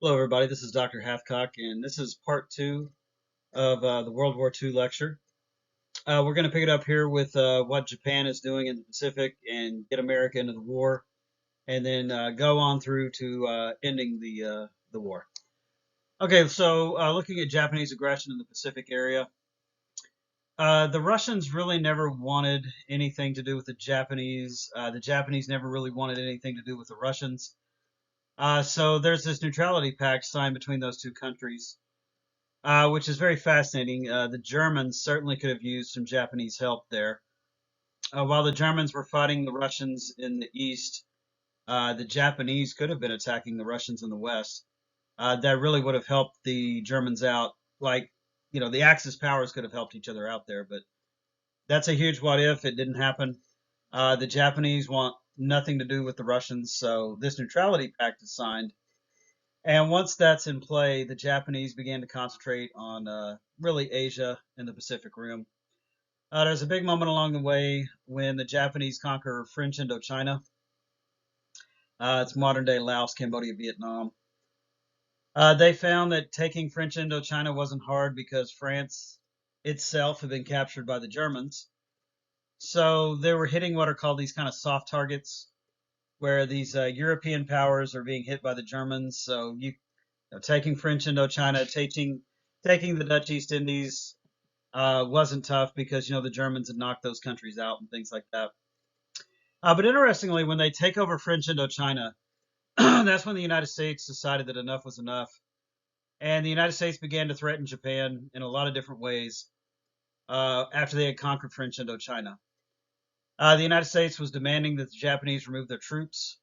Hello, everybody. This is Dr. Hathcock, and this is part two of the World War II lecture. We're going to pick it up here with what Japan is doing in the Pacific and get America into the war, and then go on through to ending the war. Okay, so looking at Japanese aggression in the Pacific area, the Russians really never wanted anything to do with the Japanese. The Japanese never really wanted anything to do with the Russians. So there's this neutrality pact signed between those two countries, which is very fascinating. The Germans certainly could have used some Japanese help there. While the Germans were fighting the Russians in the east, the Japanese could have been attacking the Russians in the west. That really would have helped the Germans out. Like, the Axis powers could have helped each other out there, but that's a huge what if. It didn't happen. The Japanese want nothing to do with the Russians, so this neutrality pact is signed. And once that's in play, the Japanese began to concentrate on really Asia and the Pacific Rim. There's a big moment along the way when the Japanese conquer French Indochina. It's modern day Laos, Cambodia, Vietnam. They found that taking French Indochina wasn't hard because France itself had been captured by the Germans. So they were hitting what are called these kind of soft targets, where these European powers are being hit by the Germans. So taking French Indochina, taking the Dutch East Indies wasn't tough because the Germans had knocked those countries out and things like that. But interestingly, when they take over French Indochina, that's when the United States decided that enough was enough, and the United States began to threaten Japan in a lot of different ways after they had conquered French Indochina. The United States was demanding that the Japanese remove their troops.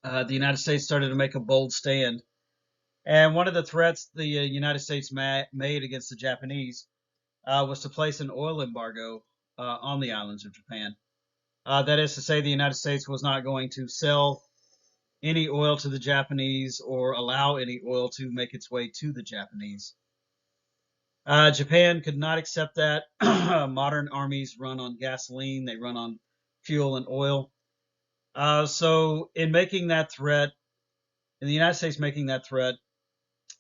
The United States started to make a bold stand. And one of the threats the United States made against the Japanese was to place an oil embargo on the islands of Japan. That is to say, the United States was not going to sell any oil to the Japanese or allow any oil to make its way to the Japanese. Japan could not accept that. Modern armies run on gasoline, they run on fuel and oil. So, in making that threat, in the United States making that threat,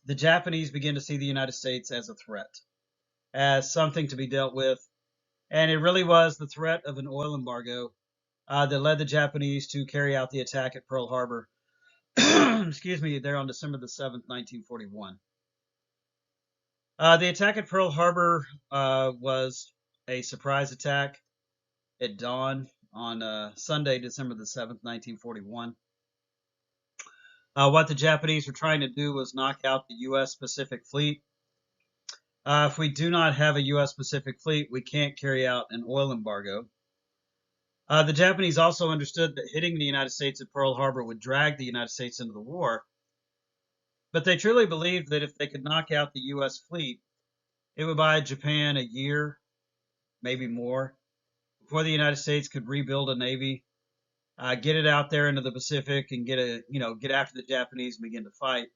the Japanese begin to see the United States as a threat, as something to be dealt with. And it really was the threat of an oil embargo that led the Japanese to carry out the attack at Pearl Harbor. Excuse me, there on December the 7th, 1941. The attack at Pearl Harbor was a surprise attack at dawn on Sunday, December the 7th, 1941. What the Japanese were trying to do was knock out the U.S. Pacific Fleet. If we do not have a U.S. Pacific Fleet, we can't carry out an oil embargo. The Japanese also understood that hitting the United States at Pearl Harbor would drag the United States into the war, but they truly believed that if they could knock out the U.S. fleet, it would buy Japan a year, maybe more, before the United States could rebuild a navy, get it out there into the Pacific, and get after the Japanese and begin to fight.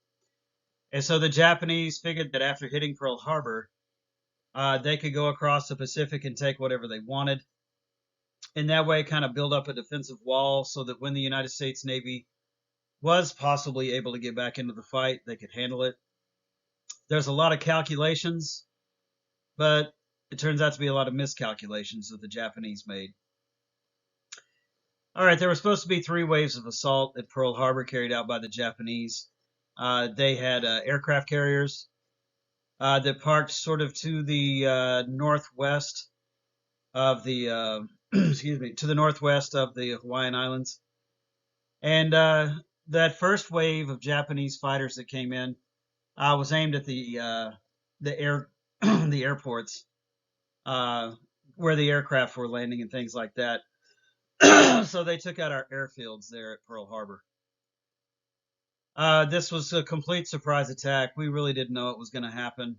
And so the Japanese figured that after hitting Pearl Harbor, they could go across the Pacific and take whatever they wanted. In that way, kind of build up a defensive wall so that when the United States Navy was possibly able to get back into the fight, they could handle it. There's a lot of calculations, but it turns out to be a lot of miscalculations that the Japanese made. All right, there were supposed to be 3 waves of assault at Pearl Harbor carried out by the Japanese. They had aircraft carriers that parked sort of to the northwest of the excuse me, to the northwest of the Hawaiian Islands. And that first wave of Japanese fighters that came in was aimed at the air the airports where the aircraft were landing and things like that. So they took out our airfields there at Pearl Harbor. This was a complete surprise attack. We really didn't know it was going to happen.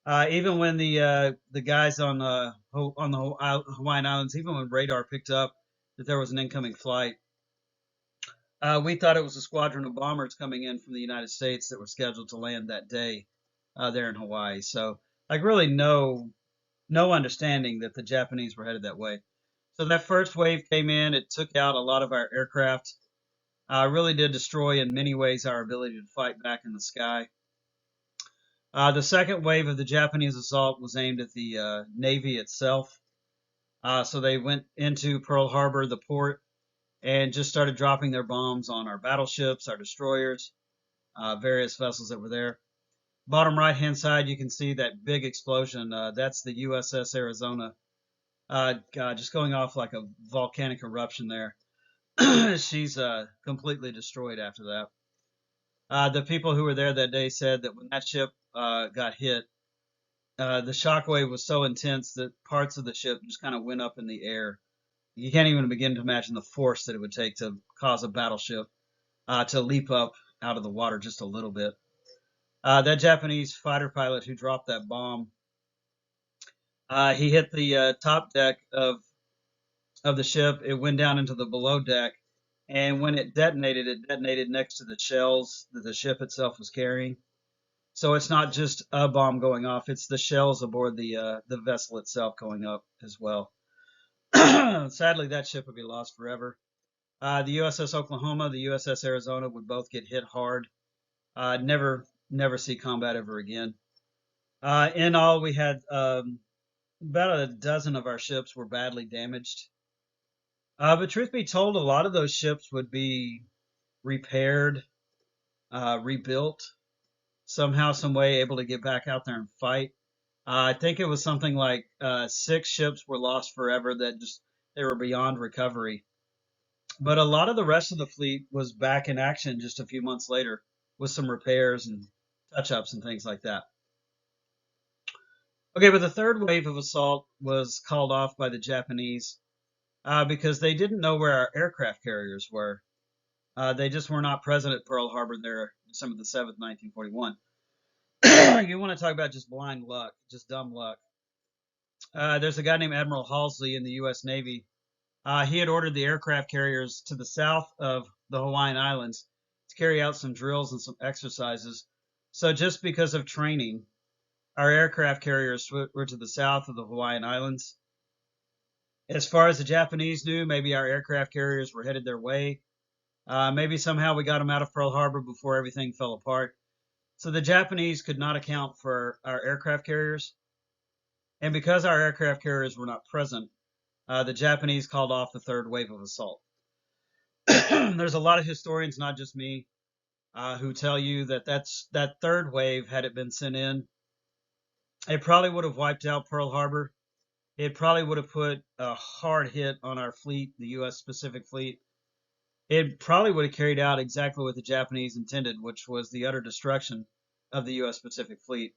Even when the guys on the Hawaiian Islands, even when radar picked up that there was an incoming flight, we thought it was a squadron of bombers coming in from the United States that were scheduled to land that day there in Hawaii. So, like, really no understanding that the Japanese were headed that way. So that first wave came in. It took out a lot of our aircraft. really did destroy in many ways our ability to fight back in the sky. The second wave of the Japanese assault was aimed at the Navy itself. So they went into Pearl Harbor, the port, and just started dropping their bombs on our battleships, our destroyers, various vessels that were there. Bottom right-hand side, you can see that big explosion. That's the USS Arizona, just going off like a volcanic eruption there. She's completely destroyed after that. The people who were there that day said that when that ship got hit, the shockwave was so intense that parts of the ship just kind of went up in the air. You can't even begin to imagine the force that it would take to cause a battleship to leap up out of the water just a little bit. That Japanese fighter pilot who dropped that bomb, he hit the top deck of the ship. It went down into the below deck, and when it detonated next to the shells that the ship itself was carrying. So it's not just a bomb going off; it's the shells aboard the vessel itself going up as well. Sadly, that ship would be lost forever. The USS Oklahoma, the USS Arizona would both get hit hard. Never see combat ever again. In all, we had about a dozen of our ships were badly damaged. But truth be told, a lot of those ships would be repaired, rebuilt, somehow, some way, able to get back out there and fight. I think it was something like 6 ships were lost forever that just they were beyond recovery. But a lot of the rest of the fleet was back in action just a few months later with some repairs and touch-ups and things like that. Okay, but the third wave of assault was called off by the Japanese because they didn't know where our aircraft carriers were. They just were not present at Pearl Harbor there December the 7th, 1941. You want to talk about just blind luck, just dumb luck. There's a guy named Admiral Halsey in the U.S. Navy. He had ordered the aircraft carriers to the south of the Hawaiian Islands to carry out some drills and some exercises. So just because of training, our aircraft carriers were to the south of the Hawaiian Islands. As far as the Japanese knew, maybe our aircraft carriers were headed their way. Maybe somehow we got them out of Pearl Harbor before everything fell apart. So the Japanese could not account for our aircraft carriers. And because our aircraft carriers were not present, the Japanese called off the third wave of assault. There's a lot of historians, not just me, who tell you that that third wave, had it been sent in, it probably would have wiped out Pearl Harbor. It probably would have put a hard hit on our fleet, the U.S. Pacific Fleet. It probably would have carried out exactly what the Japanese intended, which was the utter destruction of the U.S. Pacific Fleet.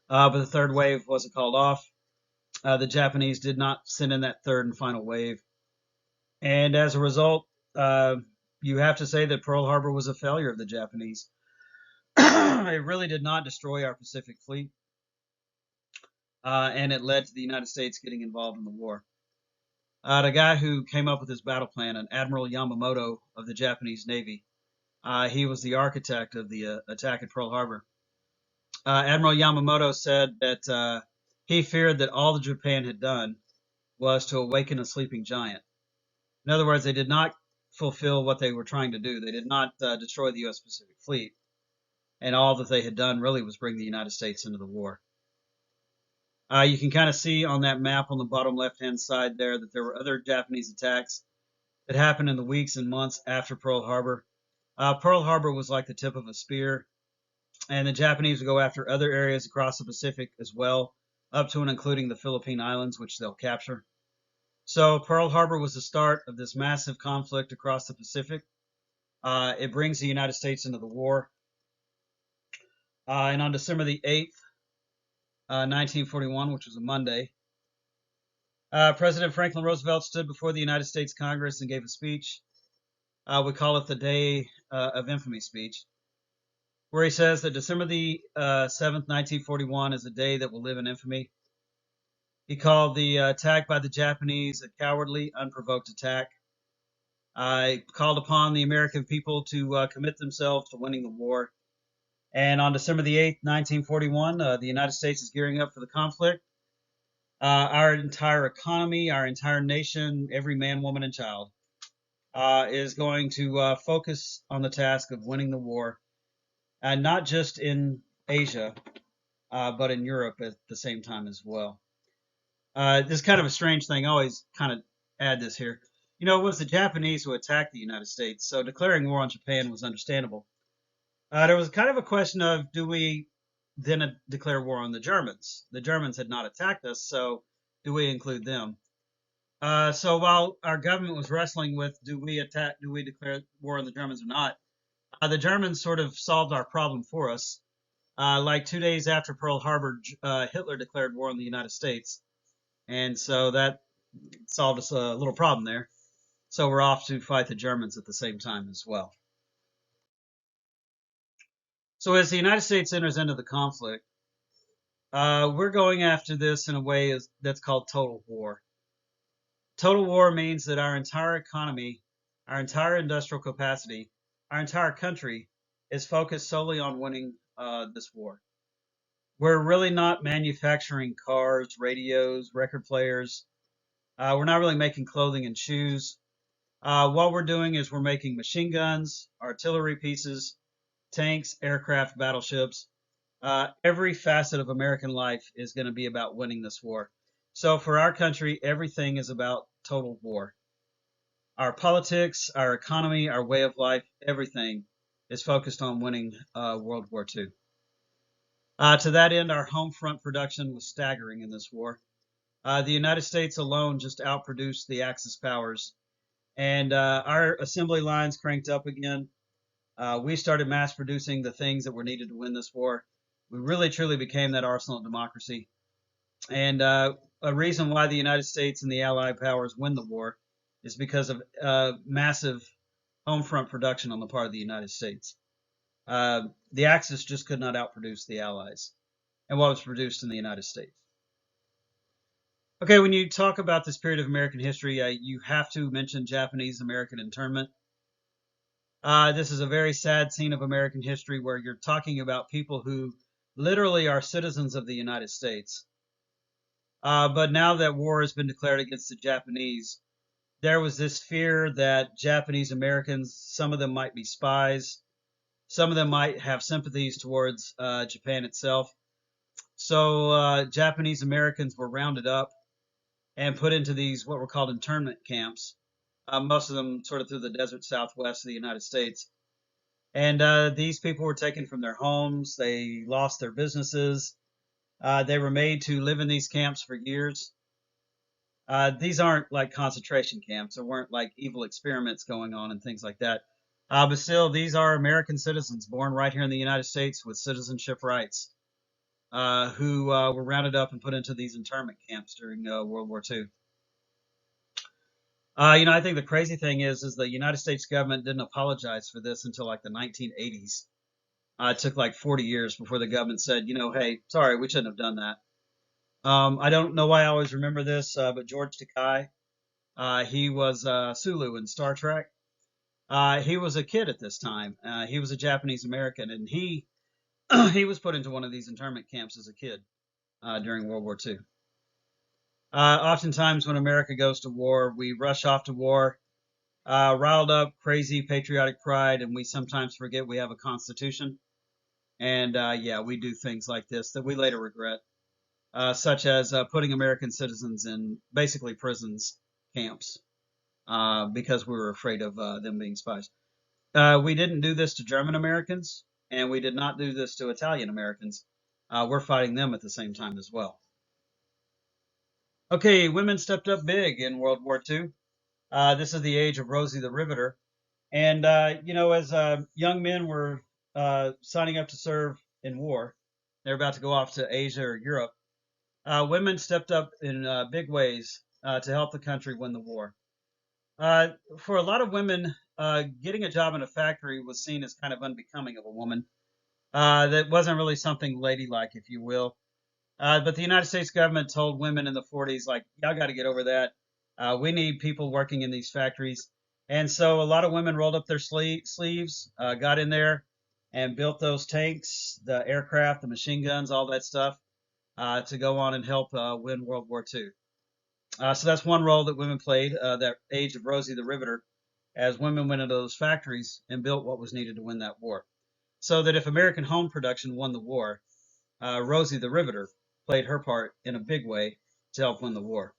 But the third wave wasn't called off. The Japanese did not send in that third and final wave. And as a result, you have to say that Pearl Harbor was a failure of the Japanese. It really did not destroy our Pacific Fleet. And it led to the United States getting involved in the war. The guy who came up with this battle plan, an Admiral Yamamoto of the Japanese Navy, he was the architect of the attack at Pearl Harbor. Admiral Yamamoto said that he feared that all that Japan had done was to awaken a sleeping giant. In other words, they did not fulfill what they were trying to do. They did not destroy the U.S. Pacific Fleet. And all that they had done really was bring the United States into the war. You can kind of see on that map on the bottom left-hand side there that there were other Japanese attacks that happened in the weeks and months after Pearl Harbor. Pearl Harbor was like the tip of a spear, and the Japanese would go after other areas across the Pacific as well, up to and including the Philippine Islands, which they'll capture. So Pearl Harbor was the start of this massive conflict across the Pacific. It brings the United States into the war. And on December the 8th, 1941, which was a Monday, President Franklin Roosevelt stood before the United States Congress and gave a speech. We call it the Day of Infamy speech, where he says that December the 7th, 1941 is a day that will live in infamy. He called the attack by the Japanese a cowardly, unprovoked attack. He called upon the American people to commit themselves to winning the war. And on December the 8th, 1941, the United States is gearing up for the conflict. Our entire economy, our entire nation, every man, woman, and child is going to focus on the task of winning the war, and not just in Asia, but in Europe at the same time as well. This is kind of a strange thing. I always kind of add this here. It was the Japanese who attacked the United States, so declaring war on Japan was understandable. There was kind of a question of, do we then declare war on the Germans? The Germans had not attacked us, so do we include them? So while our government was wrestling with, do we declare war on the Germans or not, the Germans sort of solved our problem for us. Like 2 days after Pearl Harbor, Hitler declared war on the United States, and so that solved us a little problem there. So we're off to fight the Germans at the same time as well. So as the United States enters into the conflict, we're going after this in a way that's called total war. Total war means that our entire economy, our entire industrial capacity, our entire country is focused solely on winning this war. We're really not manufacturing cars, radios, record players. We're not really making clothing and shoes. What we're doing is we're making machine guns, artillery pieces, tanks, aircraft, battleships. Every facet of American life is going to be about winning this war. So for our country, everything is about total war. Our politics, our economy, our way of life, everything is focused on winning World War II. To that end, our home front production was staggering in this war. The United States alone just outproduced the Axis powers, and our assembly lines cranked up again. We started mass producing the things that were needed to win this war. We really truly became that arsenal of democracy. And a reason why the United States and the Allied powers win the war is because of massive home front production on the part of the United States. The Axis just could not outproduce the Allies and what was produced in the United States. Okay, when you talk about this period of American history, you have to mention Japanese-American internment. This is a very sad scene of American history where you're talking about people who literally are citizens of the United States. But now that war has been declared against the Japanese, there was this fear that Japanese Americans, some of them might be spies, some of them might have sympathies towards Japan itself. So Japanese Americans were rounded up and put into these what were called internment camps, most of them sort of through the desert southwest of the United States. And these people were taken from their homes. They lost their businesses. They were made to live in these camps for years. These aren't like concentration camps. There weren't like evil experiments going on and things like that. But still, these are American citizens born right here in the United States with citizenship rights, who were rounded up and put into these internment camps during World War II. I think the crazy thing is the United States government didn't apologize for this until like the 1980s. It took like 40 years before the government said, hey, sorry, we shouldn't have done that. I don't know why I always remember this, but George Takei, he was Sulu in Star Trek. He was a kid at this time. He was a Japanese American, and he he was put into one of these internment camps as a kid during World War II. Oftentimes, when America goes to war, we rush off to war, riled up, crazy patriotic pride, and we sometimes forget we have a constitution. And yeah, we do things like this that we later regret, such as putting American citizens in basically prisons, camps, because we were afraid of them being spies. We didn't do this to German Americans, and we did not do this to Italian Americans. We're fighting them at the same time as well. Okay, women stepped up big in World War II. This is the age of Rosie the Riveter. And, as young men were signing up to serve in war, they're about to go off to Asia or Europe, women stepped up in big ways to help the country win the war. For a lot of women, getting a job in a factory was seen as kind of unbecoming of a woman. That wasn't really something ladylike, if you will. But the United States government told women in the 40s, like, y'all got to get over that. We need people working in these factories. And so a lot of women rolled up their sleeves, got in there, and built those tanks, the aircraft, the machine guns, all that stuff, to go on and help win World War II. So that's one role that women played, that age of Rosie the Riveter. as women went into those factories and built what was needed to win that war. So that if American home production won the war, Rosie the Riveter played her part in a big way to help win the war.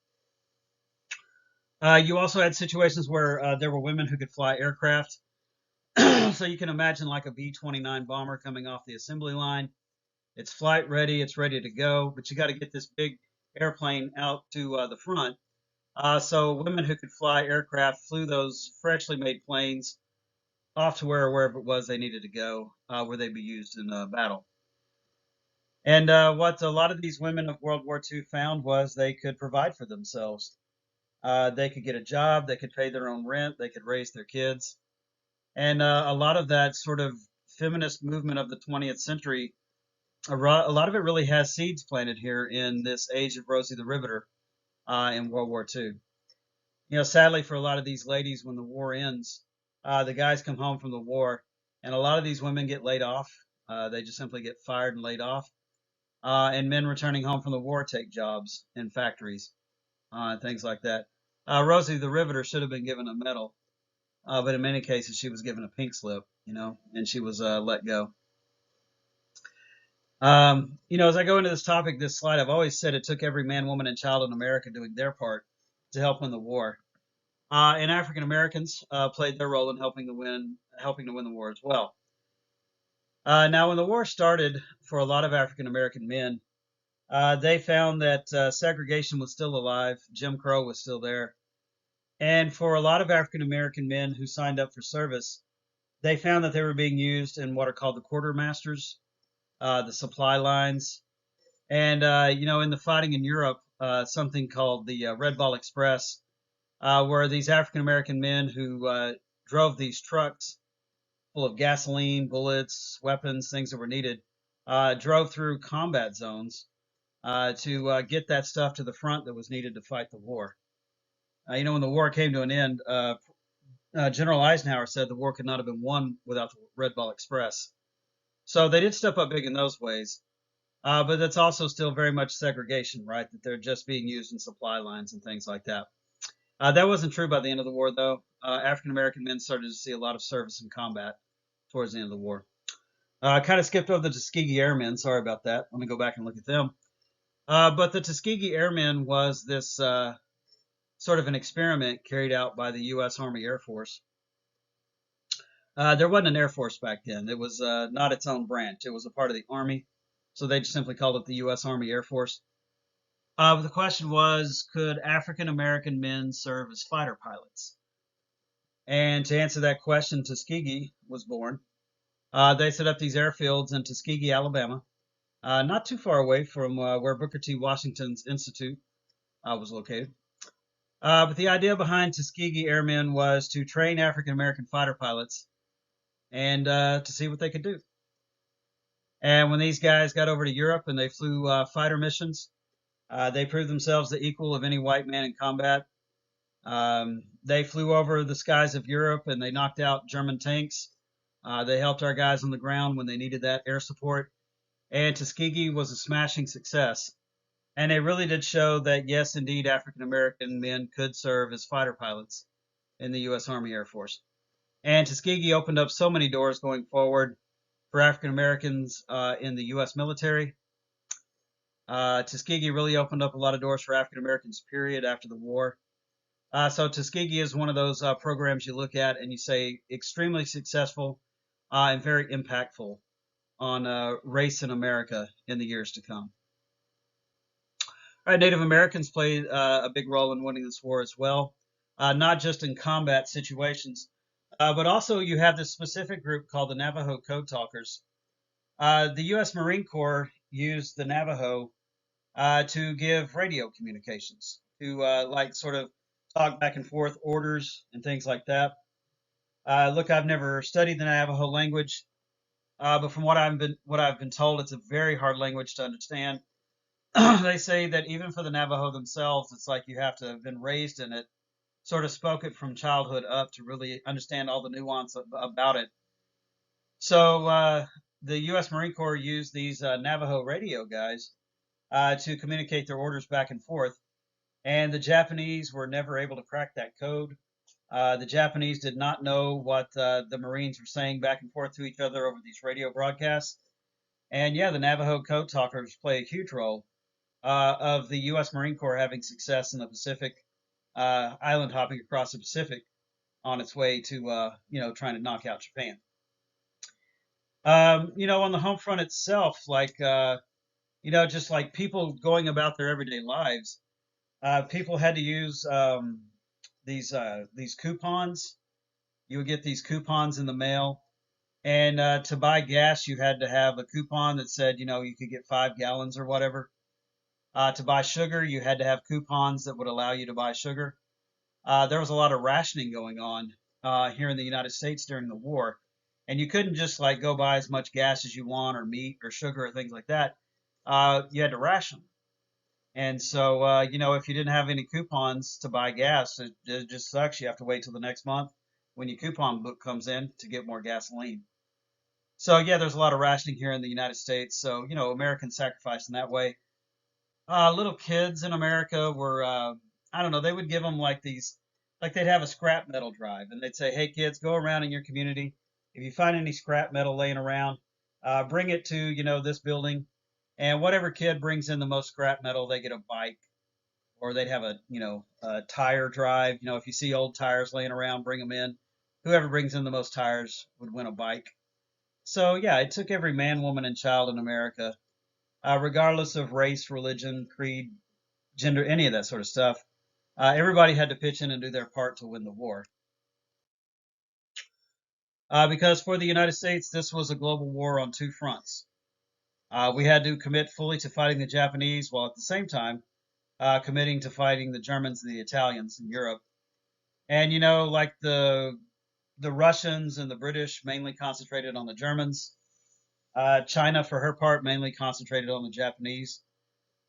You also had situations where there were women who could fly aircraft. So you can imagine like a B-29 bomber coming off the assembly line. It's flight ready, it's ready to go, but you got to get this big airplane out to the front. So women who could fly aircraft flew those freshly made planes off to wherever it was they needed to go, where they'd be used in battle. And what a lot of these women of World War II found was they could provide for themselves. They could get a job, they could pay their own rent, they could raise their kids. And a lot of that sort of feminist movement of the 20th century, lot of it really has seeds planted here in this age of Rosie the Riveter in World War II. You know, sadly for a lot of these ladies, when the war ends, the guys come home from the war, and a lot of these women get laid off. They just simply get fired and laid off. And men returning home from the war take jobs in factories and things like that. Rosie the Riveter should have been given a medal, but in many cases she was given a pink slip, you know, and she was let go. You know, as I go into this topic, this slide, I've always said it took every man, woman, and child in America doing their part to help win the war. And African Americans played their role in helping to win the war as well. Now, when the war started, for a lot of African American men, they found that segregation was still alive, Jim Crow was still there, and for a lot of African American men who signed up for service, they found that they were being used in what are called the quartermasters, the supply lines, and you know, in the fighting in Europe, something called the Red Ball Express, where these African American men who drove these trucks full of gasoline, bullets, weapons, things that were needed, drove through combat zones to get that stuff to the front that was needed to fight the war. You know, when the war came to an end, General Eisenhower said the war could not have been won without the Red Ball Express. So they did step up big in those ways. But that's also still very much segregation, right? That they're just being used in supply lines and things like that. That wasn't true by the end of the war, though. African American men started to see a lot of service in combat towards the end of the war. I kind of skipped over the Tuskegee Airmen. Sorry about that. Let me go back and look at them. But the Tuskegee Airmen was this sort of an experiment carried out by the U.S. Army Air Force. There wasn't an Air Force back then. It was not its own branch. It was a part of the Army. So they just simply called it the U.S. Army Air Force. But the question was, could African American men serve as fighter pilots? And to answer that question, Tuskegee was born. They set up these airfields in Tuskegee, Alabama, not too far away from where Booker T. Washington's Institute was located. But the idea behind Tuskegee Airmen was to train African American fighter pilots and to see what they could do. And when these guys got over to Europe and they flew fighter missions, they proved themselves the equal of any white man in combat. They flew over the skies of Europe and they knocked out German tanks. They helped our guys on the ground when they needed that air support. And Tuskegee was a smashing success. And it really did show that, yes, indeed, African American men could serve as fighter pilots in the U.S. Army Air Force. And Tuskegee opened up so many doors going forward for African Americans in the U.S. military. Tuskegee really opened up a lot of doors for African Americans, period, after the war. So Tuskegee is one of those programs you look at and you say extremely successful and very impactful on race in America in the years to come. All right, Native Americans played a big role in winning this war as well, not just in combat situations, but also you have this specific group called the Navajo Code Talkers. The U.S. Marine Corps used the Navajo to give radio communications, to like sort of talk back and forth orders and things like that. Look, I've never studied the Navajo language, but from what I've been told, it's a very hard language to understand. They say that even for the Navajo themselves, it's like you have to have been raised in it, sort of spoke it from childhood up to really understand all the nuance about it. So the U.S. Marine Corps used these Navajo radio guys to communicate their orders back and forth, and the Japanese were never able to crack that code. The Japanese did not know what the Marines were saying back and forth to each other over these radio broadcasts. And yeah, the Navajo code talkers play a huge role of the U.S. Marine Corps having success in the Pacific, island hopping across the Pacific on its way to, trying to knock out Japan. On the home front itself, just like people going about their everyday lives, people had to use these coupons. You would get these coupons in the mail, and to buy gas, you had to have a coupon that said, you could get 5 gallons or whatever. To buy sugar, you had to have coupons that would allow you to buy sugar. There was a lot of rationing going on here in the United States during the war, and you couldn't just like go buy as much gas as you want or meat or sugar or things like that. You had to ration. And so, if you didn't have any coupons to buy gas, it just sucks. You have to wait till the next month when your coupon book comes in to get more gasoline. So, yeah, there's a lot of rationing here in the United States. So, Americans sacrificed in that way. Little kids in America were, I don't know, they would give them like these, like they'd have a scrap metal drive and they'd say, hey, kids, go around in your community. If you find any scrap metal laying around, bring it to, this building. And whatever kid brings in the most scrap metal, they get a bike. Or they'd have a tire drive. If you see old tires laying around, bring them in. Whoever brings in the most tires would win a bike. So, yeah, it took every man, woman, and child in America regardless of race, religion, creed, gender, any of that sort of stuff. Everybody had to pitch in and do their part to win the war. Because for the United States, this was a global war on two fronts. We had to commit fully to fighting the Japanese while at the same time committing to fighting the Germans and the Italians in Europe. And, like the Russians and the British mainly concentrated on the Germans. China, for her part, mainly concentrated on the Japanese.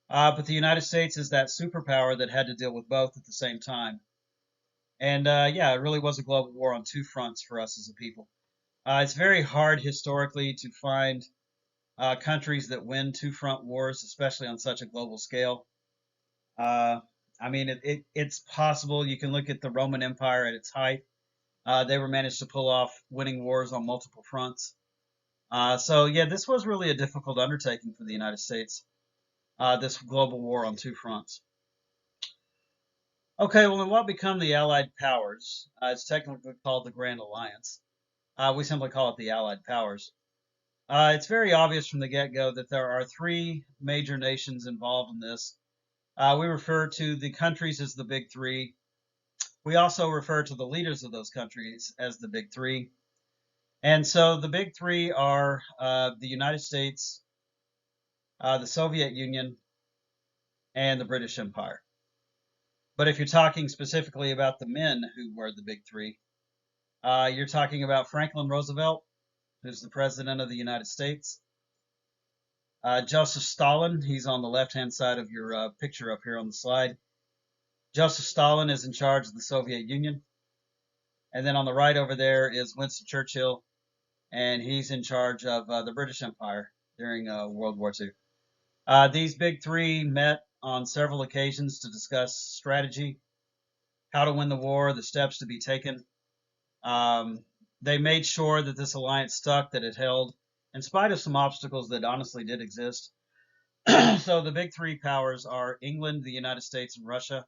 But the United States is that superpower that had to deal with both at the same time. And yeah, it really was a global war on two fronts for us as a people. It's very hard historically to find countries that win two front wars, especially on such a global scale. Uh, I mean, it's possible. You can look at the Roman Empire at its height. They were managed to pull off winning wars on multiple fronts. So yeah, this was really a difficult undertaking for the United States. This global war on two fronts. Okay, well, then what become the Allied powers? It's technically called the Grand Alliance. We simply call it the Allied powers. It's very obvious from the get-go that there are three major nations involved in this. We refer to the countries as the Big Three. We also refer to the leaders of those countries as the Big Three. And so the Big Three are the United States, the Soviet Union, and the British Empire. But if you're talking specifically about the men who were the Big Three, you're talking about Franklin Roosevelt, who's the President of the United States. Joseph Stalin, he's on the left-hand side of your picture up here on the slide. Joseph Stalin is in charge of the Soviet Union. And then on the right over there is Winston Churchill, and he's in charge of the British Empire during World War II. These big three met on several occasions to discuss strategy, how to win the war, the steps to be taken. They made sure that this alliance stuck, that it held, in spite of some obstacles that honestly did exist. So the big three powers are England, the United States, and Russia.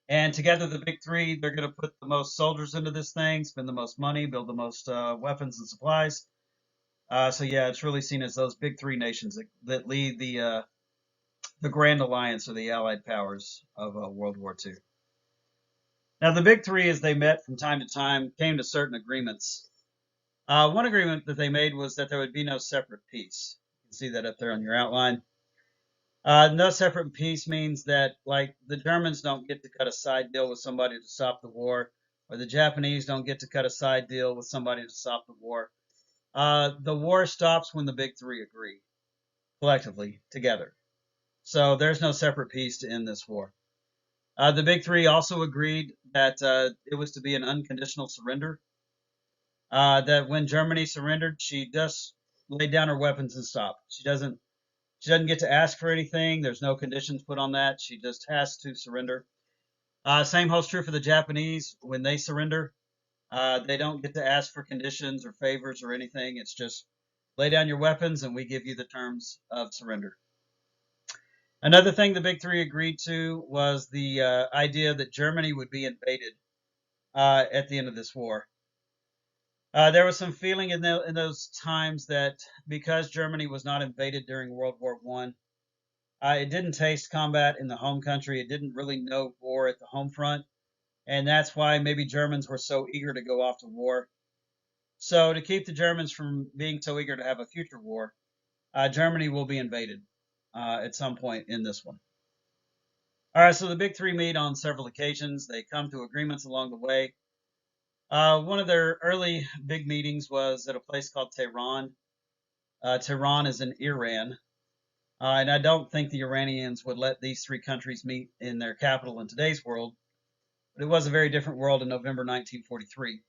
And together, the big three, they're going to put the most soldiers into this thing, spend the most money, build the most weapons and supplies. So yeah, it's really seen as those big three nations that lead the Grand Alliance or the Allied powers of World War II. Now, the big three, as they met from time to time, came to certain agreements. One agreement that they made was that there would be no separate peace. You can see that up there on your outline. No separate peace means that, like, the Germans don't get to cut a side deal with somebody to stop the war, or the Japanese don't get to cut a side deal with somebody to stop the war. The war stops when the big three agree, collectively, together. So there's no separate peace to end this war. The big three also agreed that it was to be an unconditional surrender. That when Germany surrendered, she just laid down her weapons and stopped. She doesn't get to ask for anything. There's no conditions put on that. She just has to surrender. Same holds true for the Japanese. When they surrender, they don't get to ask for conditions or favors or anything. It's just lay down your weapons and we give you the terms of surrender. Another thing the big three agreed to was the idea that Germany would be invaded at the end of this war. There was some feeling in those times that because Germany was not invaded during World War One, it didn't taste combat in the home country. It didn't really know war at the home front, and that's why maybe Germans were so eager to go off to war. So to keep the Germans from being so eager to have a future war, Germany will be invaded at some point in this one. All right, so the big three meet on several occasions. They come to agreements along the way. One of their early big meetings was at a place called Tehran. Tehran is in Iran. And I don't think the Iranians would let these three countries meet in their capital in today's world, but it was a very different world in November 1943.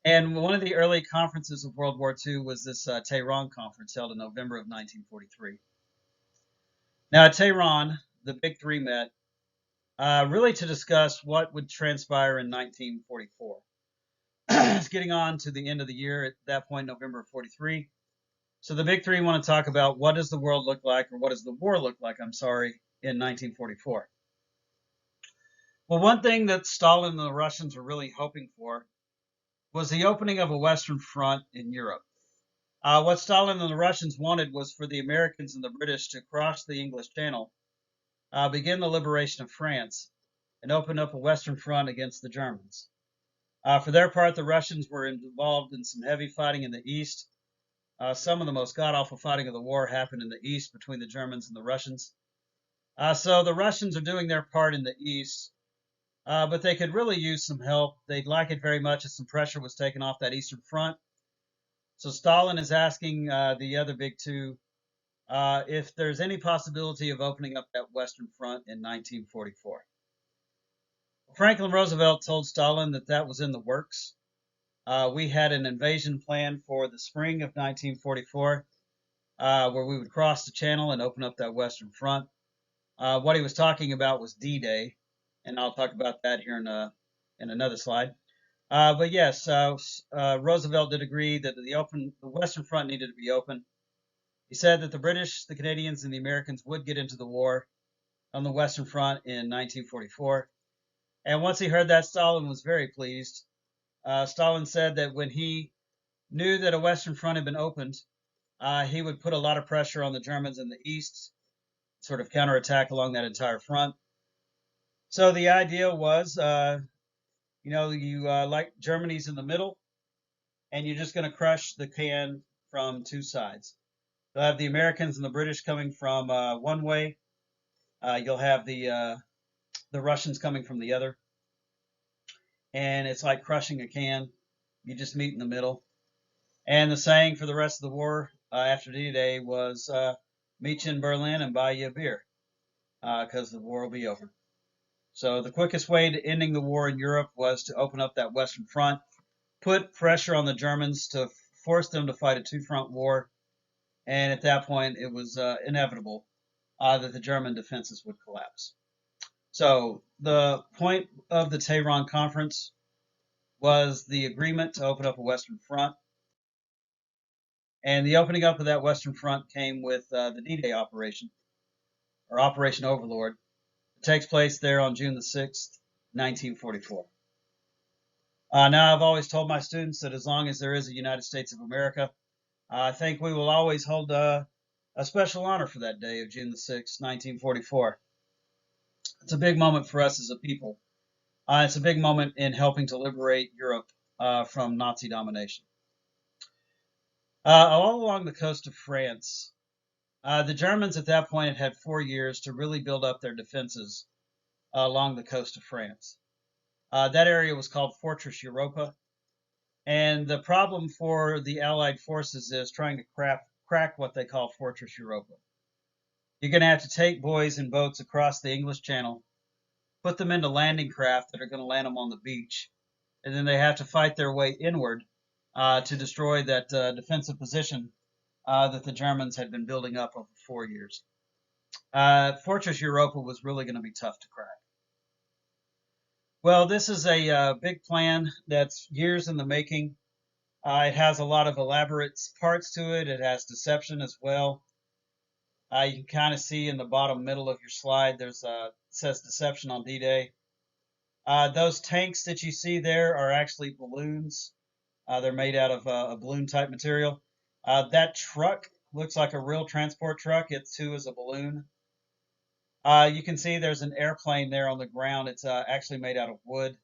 And one of the early conferences of World War II was this Tehran conference held in November of 1943. Now, at Tehran, the big three met really to discuss what would transpire in 1944. It's getting on to the end of the year at that point, November of 43. So the big three want to talk about what does the world look like, or what does the war look like, I'm sorry, in 1944. Well, one thing that Stalin and the Russians were really hoping for was the opening of a Western front in Europe. What Stalin and the Russians wanted was for the Americans and the British to cross the English Channel, begin the liberation of France, and open up a Western front against the Germans. For their part, the Russians were involved in some heavy fighting in the East. Some of the most god-awful fighting of the war happened in the East between the Germans and the Russians. So the Russians are doing their part in the East, but they could really use some help. They'd like it very much if some pressure was taken off that Eastern Front. So Stalin is asking the other big two if there's any possibility of opening up that Western Front in 1944. Franklin Roosevelt told Stalin that that was in the works. We had an invasion plan for the spring of 1944 where we would cross the channel and open up that Western Front. What he was talking about was D-Day, and I'll talk about that here in another slide. But yes, Roosevelt did agree that the Western Front needed to be open. He said that the British, the Canadians, and the Americans would get into the war on the Western Front in 1944. And once he heard that, Stalin was very pleased. Stalin said that when he knew that a Western Front had been opened, he would put a lot of pressure on the Germans in the East, sort of counterattack along that entire front. So the idea was, like Germany's in the middle, and you're just going to crush the can from two sides. You'll have the Americans and the British coming from one way. You'll have the Russians coming from the other, and it's like crushing a can. You just meet in the middle. And the saying for the rest of the war after D-Day was, "Meet you in Berlin and buy you a beer," because the war will be over. So the quickest way to ending the war in Europe was to open up that Western Front, put pressure on the Germans to force them to fight a two-front war, and at that point it was inevitable that the German defenses would collapse. So the point of the Tehran Conference was the agreement to open up a Western Front, and the opening up of that Western Front came with the D-Day operation, or Operation Overlord. It takes place there on June the 6th, 1944. Now, I've always told my students that as long as there is a United States of America, I think we will always hold a special honor for that day of June the 6th, 1944. It's a big moment for us as a people. It's a big moment in helping to liberate Europe from Nazi domination. All along the coast of France, the Germans at that point had 4 years to really build up their defenses along the coast of France. That area was called Fortress Europa. And the problem for the Allied forces is trying to crack what they call Fortress Europa. You're going to have to take boys in boats across the English Channel, put them into landing craft that are going to land them on the beach, and then they have to fight their way inward to destroy that defensive position that the Germans had been building up over 4 years. Fortress Europa was really going to be tough to crack. Well, this is a big plan that's years in the making. It has a lot of elaborate parts to it. It has deception as well. You can kind of see in the bottom middle of your slide, there's it says deception on D-Day. Those tanks that you see there are actually balloons. They're made out of a balloon type material. That truck looks like a real transport truck. It too is a balloon. You can see there's an airplane there on the ground. It's actually made out of wood.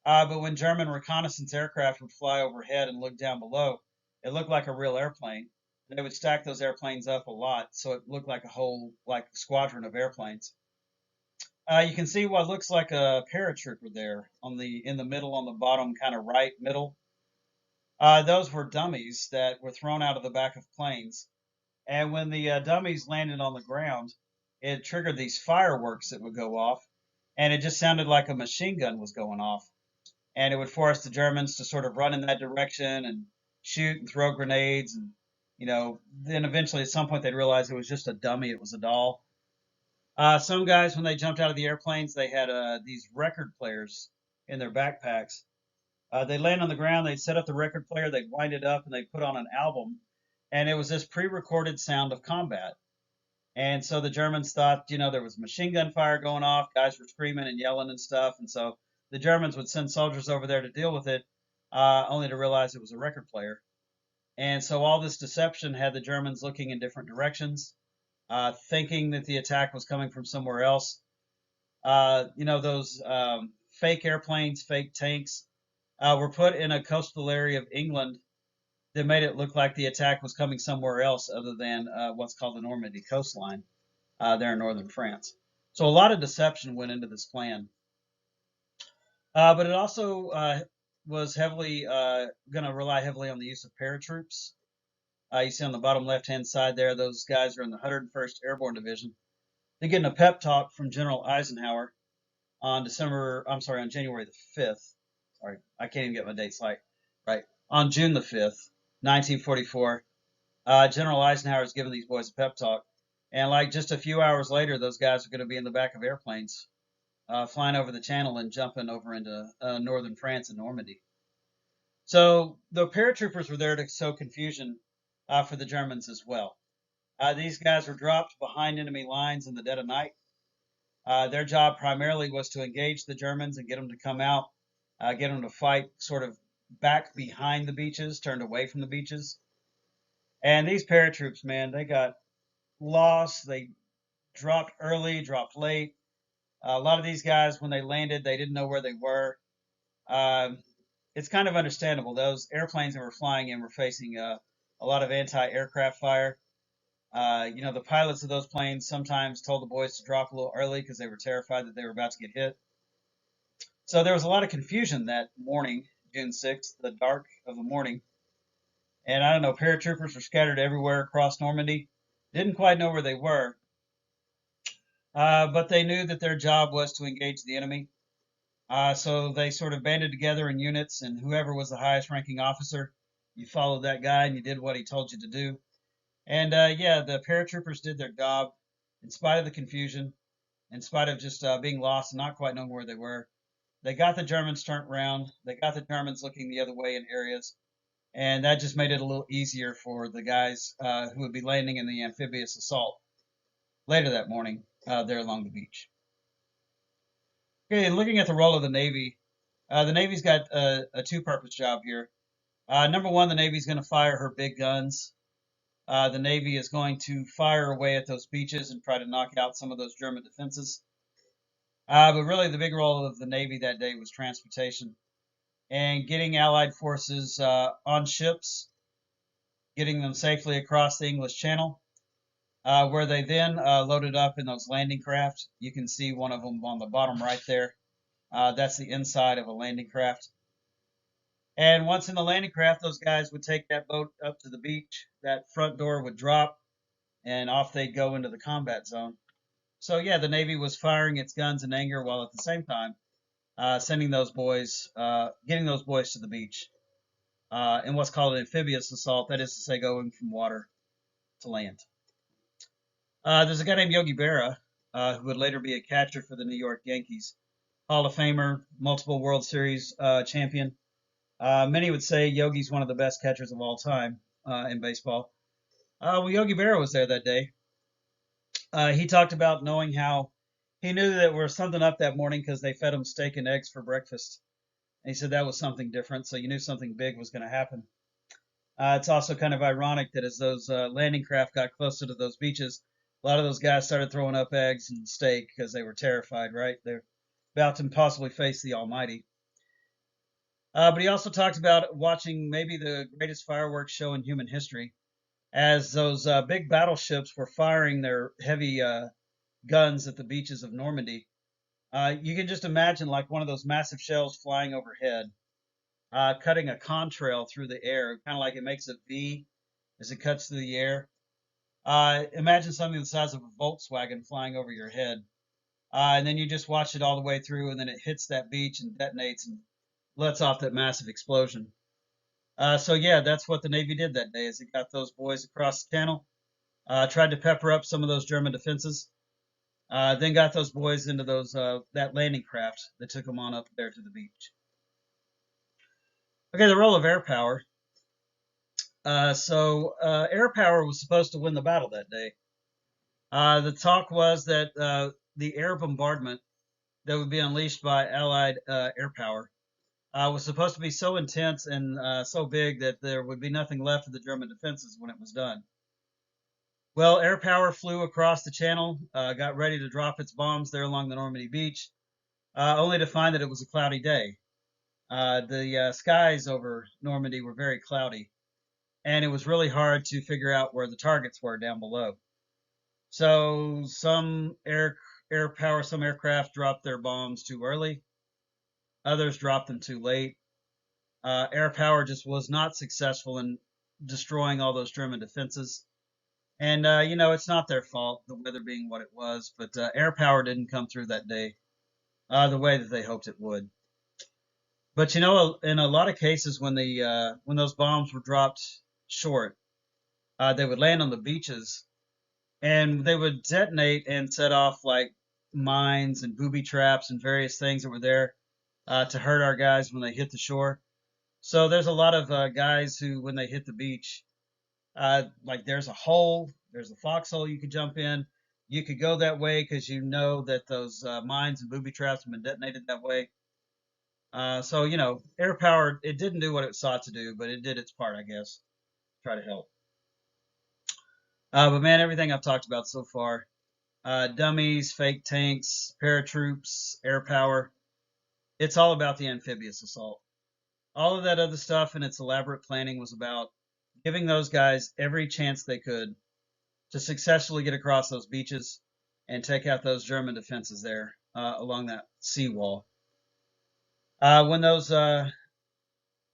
But when German reconnaissance aircraft would fly overhead and look down below, it looked like a real airplane. They would stack those airplanes up a lot, so it looked like a whole like squadron of airplanes. You can see what looks like a paratrooper there on the in the middle on the bottom kind of right middle. Those were dummies that were thrown out of the back of planes, and when the dummies landed on the ground, it triggered these fireworks that would go off, and it just sounded like a machine gun was going off, and it would force the Germans to sort of run in that direction and shoot and throw grenades, and then eventually at some point they'd realize it was just a dummy, it was a doll. Some guys, when they jumped out of the airplanes, they had these record players in their backpacks. They'd land on the ground, they'd set up the record player, they'd wind it up, and they'd put on an album, and it was this pre-recorded sound of combat. And so the Germans thought, there was machine gun fire going off, guys were screaming and yelling and stuff, and so the Germans would send soldiers over there to deal with it, only to realize it was a record player. And so all this deception had the Germans looking in different directions, thinking that the attack was coming from somewhere else. Those fake airplanes, fake tanks, were put in a coastal area of England that made it look like the attack was coming somewhere else other than what's called the Normandy coastline there in northern France. So a lot of deception went into this plan. But it also was heavily going to rely heavily on the use of paratroops. You see on the bottom left-hand side there, those guys are in the 101st Airborne Division. They're getting a pep talk from General Eisenhower on January the 5th. Sorry, I can't even get my dates right. On June the 5th, 1944, General Eisenhower is giving these boys a pep talk. And like just a few hours later, those guys are going to be in the back of airplanes, flying over the channel and jumping over into northern France and Normandy. So the paratroopers were there to sow confusion for the Germans as well. These guys were dropped behind enemy lines in the dead of night. Their job primarily was to engage the Germans and get them to come out, get them to fight sort of back behind the beaches, turned away from the beaches. And these paratroops, man, they got lost. They dropped early, dropped late. A lot of these guys, when they landed, they didn't know where they were. Um, it's kind of understandable. Those airplanes that were flying in were facing a lot of anti-aircraft fire. The pilots of those planes sometimes told the boys to drop a little early because they were terrified that they were about to get hit. So there was a lot of confusion that morning, June 6th, the dark of the morning. And I don't know, paratroopers were scattered everywhere across Normandy. Didn't quite know where they were, but they knew that their job was to engage the enemy. So they sort of banded together in units, and whoever was the highest ranking officer, you followed that guy and you did what he told you to do. And yeah, the paratroopers did their job in spite of the confusion, in spite of just being lost and not quite knowing where they were. They got the Germans turned around. They got the Germans looking the other way in areas, and that just made it a little easier for the guys who would be landing in the amphibious assault later that morning there along the beach. Okay, looking at the role of the Navy's got a two-purpose job here. Number one, the Navy's going to fire her big guns. The Navy is going to fire away at those beaches and try to knock out some of those German defenses. But really, the big role of the Navy that day was transportation and getting Allied forces on ships, getting them safely across the English Channel, where they then loaded up in those landing craft. You can see one of them on the bottom right there. That's the inside of a landing craft. And once in the landing craft, those guys would take that boat up to the beach. That front door would drop, and off they'd go into the combat zone. So yeah, the Navy was firing its guns in anger while at the same time sending those boys, getting those boys to the beach in what's called an amphibious assault. That is to say, going from water to land. There's a guy named Yogi Berra who would later be a catcher for the New York Yankees. Hall of Famer, multiple World Series champion. Many would say Yogi's one of the best catchers of all time in baseball. Well, Yogi Berra was there that day. He talked about knowing how he knew that there was something up that morning because they fed him steak and eggs for breakfast. And he said that was something different, so you knew something big was going to happen. It's also kind of ironic that as those landing craft got closer to those beaches, a lot of those guys started throwing up eggs and steak because they were terrified, right? They're about to possibly face the Almighty. But he also talked about watching maybe the greatest fireworks show in human history as those big battleships were firing their heavy guns at the beaches of Normandy. You can just imagine like one of those massive shells flying overhead, cutting a contrail through the air, kind of like it makes a V as it cuts through the air. Imagine something the size of a Volkswagen flying over your head. And then you just watch it all the way through, and then it hits that beach and detonates and lets off that massive explosion. So yeah, that's what the Navy did that day. Is it got those boys across the channel, tried to pepper up some of those German defenses, then got those boys into those that landing craft that took them on up there to the beach. Okay, the role of air power. Air power was supposed to win the battle that day. The talk was that the air bombardment that would be unleashed by Allied air power was supposed to be so intense and so big that there would be nothing left of the German defenses when it was done. Well, air power flew across the channel, got ready to drop its bombs there along the Normandy beach, only to find that it was a cloudy day. The skies over Normandy were very cloudy, and it was really hard to figure out where the targets were down below. So some some aircraft dropped their bombs too early. Others dropped them too late. Air power just was not successful in destroying all those German defenses. And, it's not their fault, the weather being what it was, but air power didn't come through that day the way that they hoped it would. But, in a lot of cases, when those bombs were dropped short, they would land on the beaches and they would detonate and set off like mines and booby traps and various things that were there to hurt our guys when they hit the shore. So there's a lot of guys who, when they hit the beach, like there's a hole, there's a foxhole you could jump in. You could go that way because you know that those mines and booby traps have been detonated that way. Air power, it didn't do what it sought to do, but it did its part, I guess, try to help. But man, everything I've talked about so far, dummies, fake tanks, paratroops, air power, it's all about the amphibious assault. All of that other stuff and its elaborate planning was about giving those guys every chance they could to successfully get across those beaches and take out those German defenses there along that seawall. Uh, when those uh,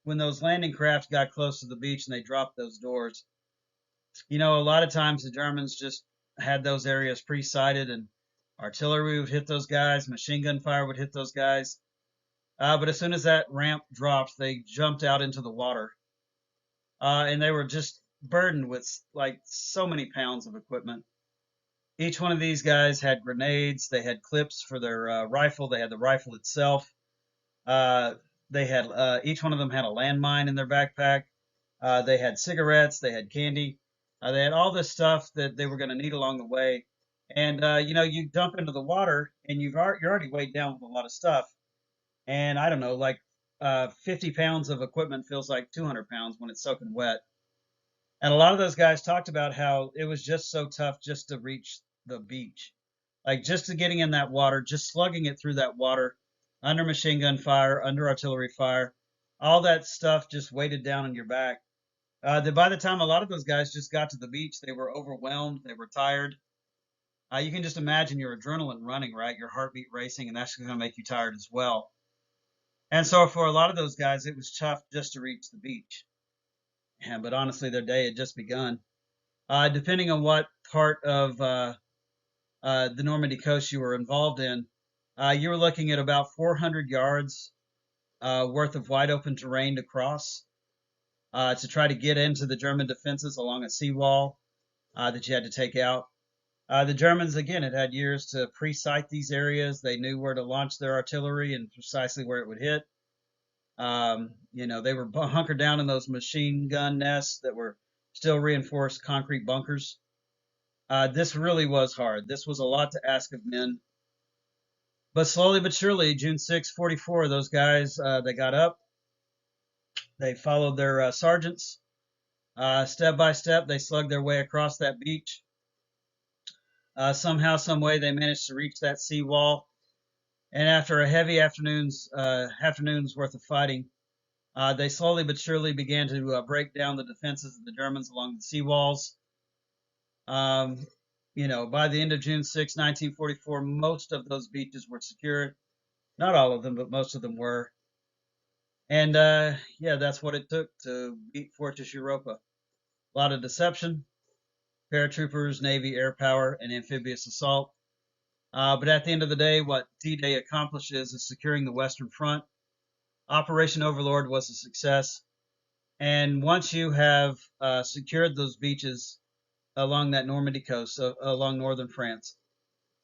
when those landing craft got close to the beach and they dropped those doors, a lot of times the Germans just had those areas pre-sighted and artillery would hit those guys, machine gun fire would hit those guys. But as soon as that ramp dropped, they jumped out into the water. And they were just burdened with like so many pounds of equipment. Each one of these guys had grenades. They had clips for their rifle. They had the rifle itself. Uh, they had each one of them had a landmine in their backpack. They had cigarettes. They had candy. They had all this stuff that they were going to need along the way. And you dump into the water, and you're already weighed down with a lot of stuff. And I don't know, like 50 pounds of equipment feels like 200 pounds when it's soaking wet. And a lot of those guys talked about how it was just so tough just to reach the beach. Like just to getting in that water, just slugging it through that water, under machine gun fire, under artillery fire, all that stuff just weighted down on your back. That by the time a lot of those guys just got to the beach, they were overwhelmed, they were tired. You can just imagine your adrenaline running, right? Your heartbeat racing, and that's going to make you tired as well. And so for a lot of those guys, it was tough just to reach the beach. Yeah, but honestly, their day had just begun. Depending on what part of the Normandy coast you were involved in, you were looking at about 400 yards worth of wide open terrain to cross to try to get into the German defenses along a seawall that you had to take out. The Germans, again, had years to pre-sight these areas. They knew where to launch their artillery and precisely where it would hit. They were hunkered down in those machine gun nests that were still reinforced concrete bunkers. This really was hard. This was a lot to ask of men. But slowly but surely, June 6, 44, those guys, they got up. They followed their sergeants. Step by step, they slugged their way across that beach. Somehow, some way, they managed to reach that seawall. And after a heavy afternoon's worth of fighting, they slowly but surely began to break down the defenses of the Germans along the seawalls. By the end of June 6, 1944, most of those beaches were secured. Not all of them, but most of them were. And that's what it took to beat Fortress Europa. A lot of deception, paratroopers, Navy, air power, and amphibious assault. But at the end of the day, what D-Day accomplishes is securing the Western Front. Operation Overlord was a success. And once you have secured those beaches along that Normandy coast, along northern France,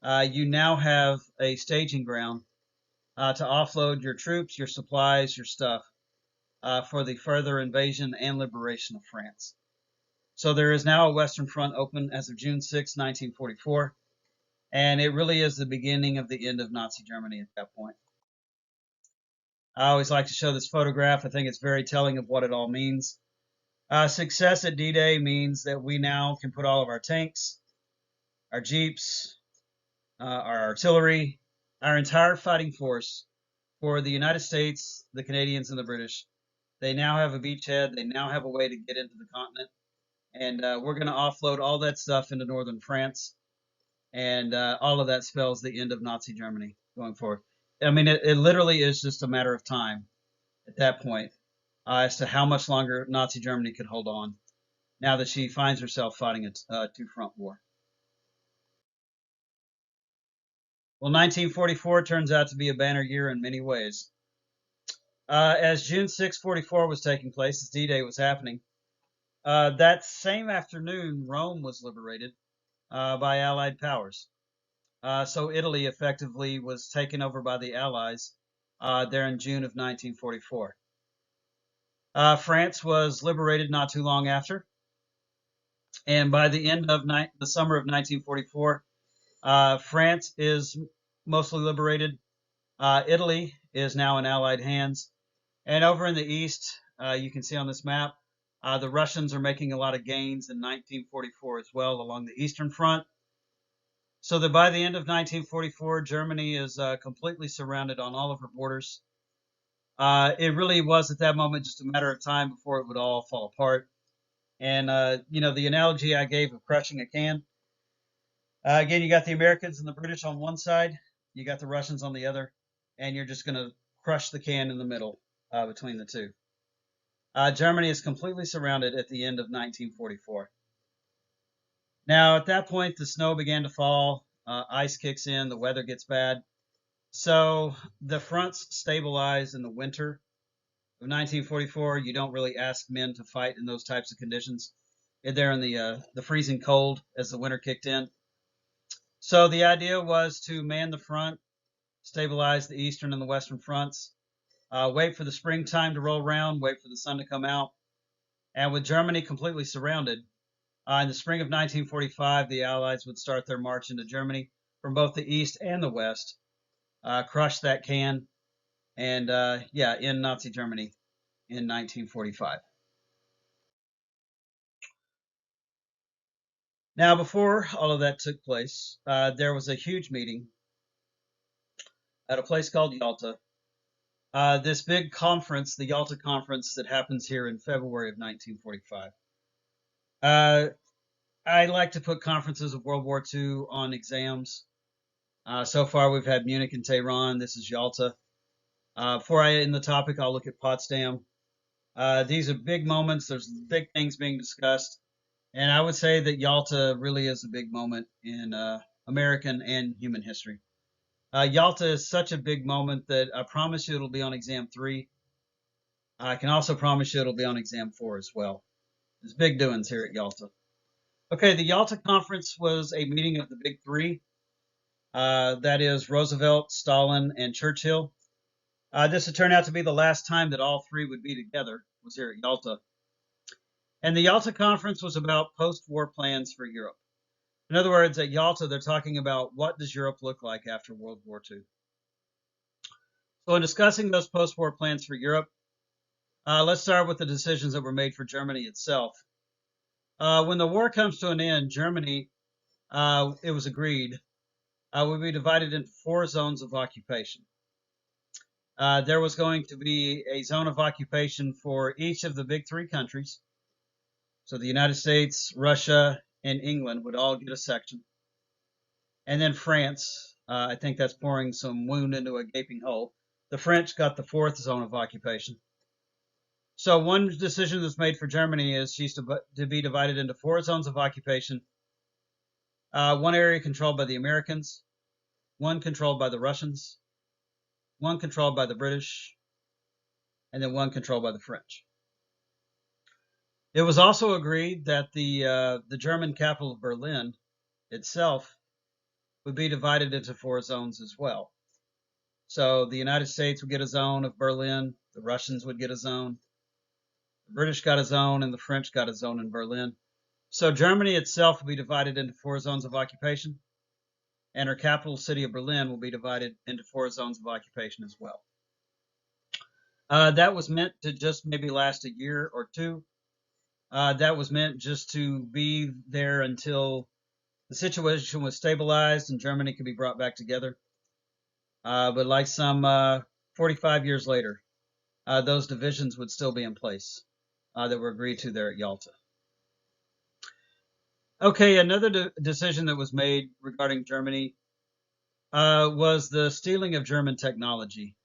you now have a staging ground to offload your troops, your supplies, your stuff for the further invasion and liberation of France. So there is now a Western Front open as of June 6, 1944, and it really is the beginning of the end of Nazi Germany at that point. I always like to show this photograph. I think it's very telling of what it all means. Success at D-Day means that we now can put all of our tanks, our jeeps, our artillery, our entire fighting force for the United States, the Canadians, and the British. They now have a beachhead. They now have a way to get into the continent. And we're going to offload all that stuff into northern France. And all of that spells the end of Nazi Germany going forward. I mean, it literally is just a matter of time at that point as to how much longer Nazi Germany could hold on now that she finds herself fighting a two-front war. Well, 1944 turns out to be a banner year in many ways. As June 6, 44 was taking place, as D-Day was happening, that same afternoon, Rome was liberated by Allied powers. So Italy effectively was taken over by the Allies there in June of 1944. France was liberated not too long after, and by the end of the summer of 1944, France is mostly liberated. Italy is now in Allied hands. And over in the east, you can see on this map, the Russians are making a lot of gains in 1944 as well along the Eastern Front. So that by the end of 1944, Germany is completely surrounded on all of her borders. It really was at that moment just a matter of time before it would all fall apart. And, the analogy I gave of crushing a can, again, you got the Americans and the British on one side, you got the Russians on the other, and you're just going to crush the can in the middle between the two. Germany is completely surrounded at the end of 1944. Now, at that point, the snow began to fall, ice kicks in, the weather gets bad. So the fronts stabilize in the winter of 1944. You don't really ask men to fight in those types of conditions. They're in the freezing cold as the winter kicked in. So the idea was to man the front, stabilize the eastern and the western fronts, wait for the springtime to roll around, wait for the sun to come out. And with Germany completely surrounded, in the spring of 1945, the Allies would start their march into Germany from both the east and the west, crush that can, and end Nazi Germany in 1945. Now, before all of that took place, there was a huge meeting at a place called Yalta. This big conference, the Yalta Conference, that happens here in February of 1945. I like to put conferences of World War II on exams. So far, we've had Munich and Tehran. This is Yalta. Before I end the topic, I'll look at Potsdam. These are big moments. There's big things being discussed. And I would say that Yalta really is a big moment in American and human history. Yalta is such a big moment that I promise you it'll be on exam 3. I can also promise you it'll be on exam 4 as well. There's big doings here at Yalta. Okay, the Yalta Conference was a meeting of the big three. That is Roosevelt, Stalin, and Churchill. This would turn out to be the last time that all three would be together, was here at Yalta. And the Yalta Conference was about post-war plans for Europe. In other words, at Yalta, they're talking about what does Europe look like after World War II. So in discussing those post-war plans for Europe, let's start with the decisions that were made for Germany itself. When the war comes to an end, Germany, it was agreed, would be divided into 4 zones of occupation. There was going to be a zone of occupation for each of the big 3 countries. So the United States, Russia, and England would all get a section. And then France, I think that's pouring some wound into a gaping hole. The French got the 4th zone of occupation. So one decision that's made for Germany is she's to be divided into 4 zones of occupation. One area controlled by the Americans, one controlled by the Russians, one controlled by the British, and then one controlled by the French. It was also agreed that the German capital of Berlin itself would be divided into 4 zones as well. So the United States would get a zone of Berlin, the Russians would get a zone, the British got a zone, and the French got a zone in Berlin. So Germany itself will be divided into 4 zones of occupation, and her capital city of Berlin will be divided into 4 zones of occupation as well. That was meant to just maybe last a year or two. That was meant just to be there until the situation was stabilized and Germany could be brought back together. But like some 45 years later, those divisions would still be in place that were agreed to there at Yalta. Okay, another decision that was made regarding Germany was the stealing of German technology.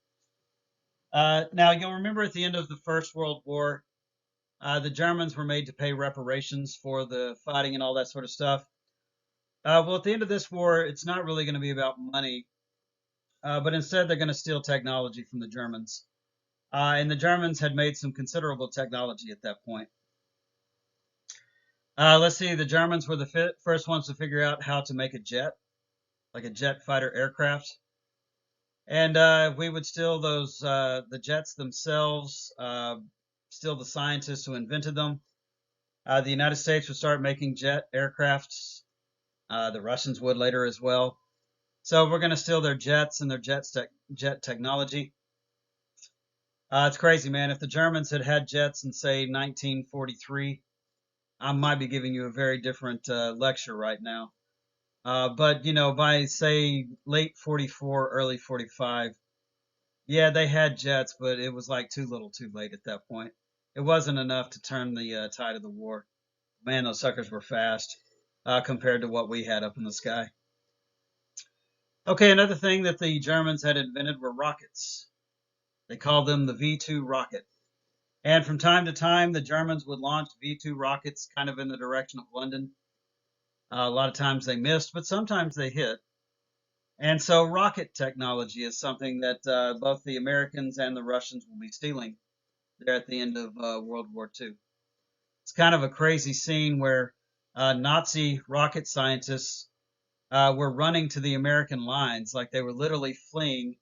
Now, you'll remember at the end of the First World War, the Germans were made to pay reparations for the fighting and all that sort of stuff. Well, at the end of this war, it's not really going to be about money, but instead they're going to steal technology from the Germans. And the Germans had made some considerable technology at that point. Let's see, the Germans were the first ones to figure out how to make a jet, like a jet fighter aircraft. And we would steal those, the jets themselves, steal the scientists who invented them. The United States would start making jet aircrafts. The Russians would later as well. So we're going to steal their jets and their jet technology. It's crazy, man. If the Germans had had jets in, say, 1943, I might be giving you a very different lecture right now. But, you know, by, say, late 44, early 45, yeah, they had jets, but it was like too little too late at that point. It wasn't enough to turn the tide of the war. Man, those suckers were fast compared to what we had up in the sky. Okay, another thing that the Germans had invented were rockets. They called them the V2 rocket. And from time to time, the Germans would launch V2 rockets kind of in the direction of London. A lot of times they missed, but sometimes they hit. And so rocket technology is something that both the Americans and the Russians will be stealing there at the end of World War II. It's kind of a crazy scene where Nazi rocket scientists were running to the American lines, like they were literally fleeing,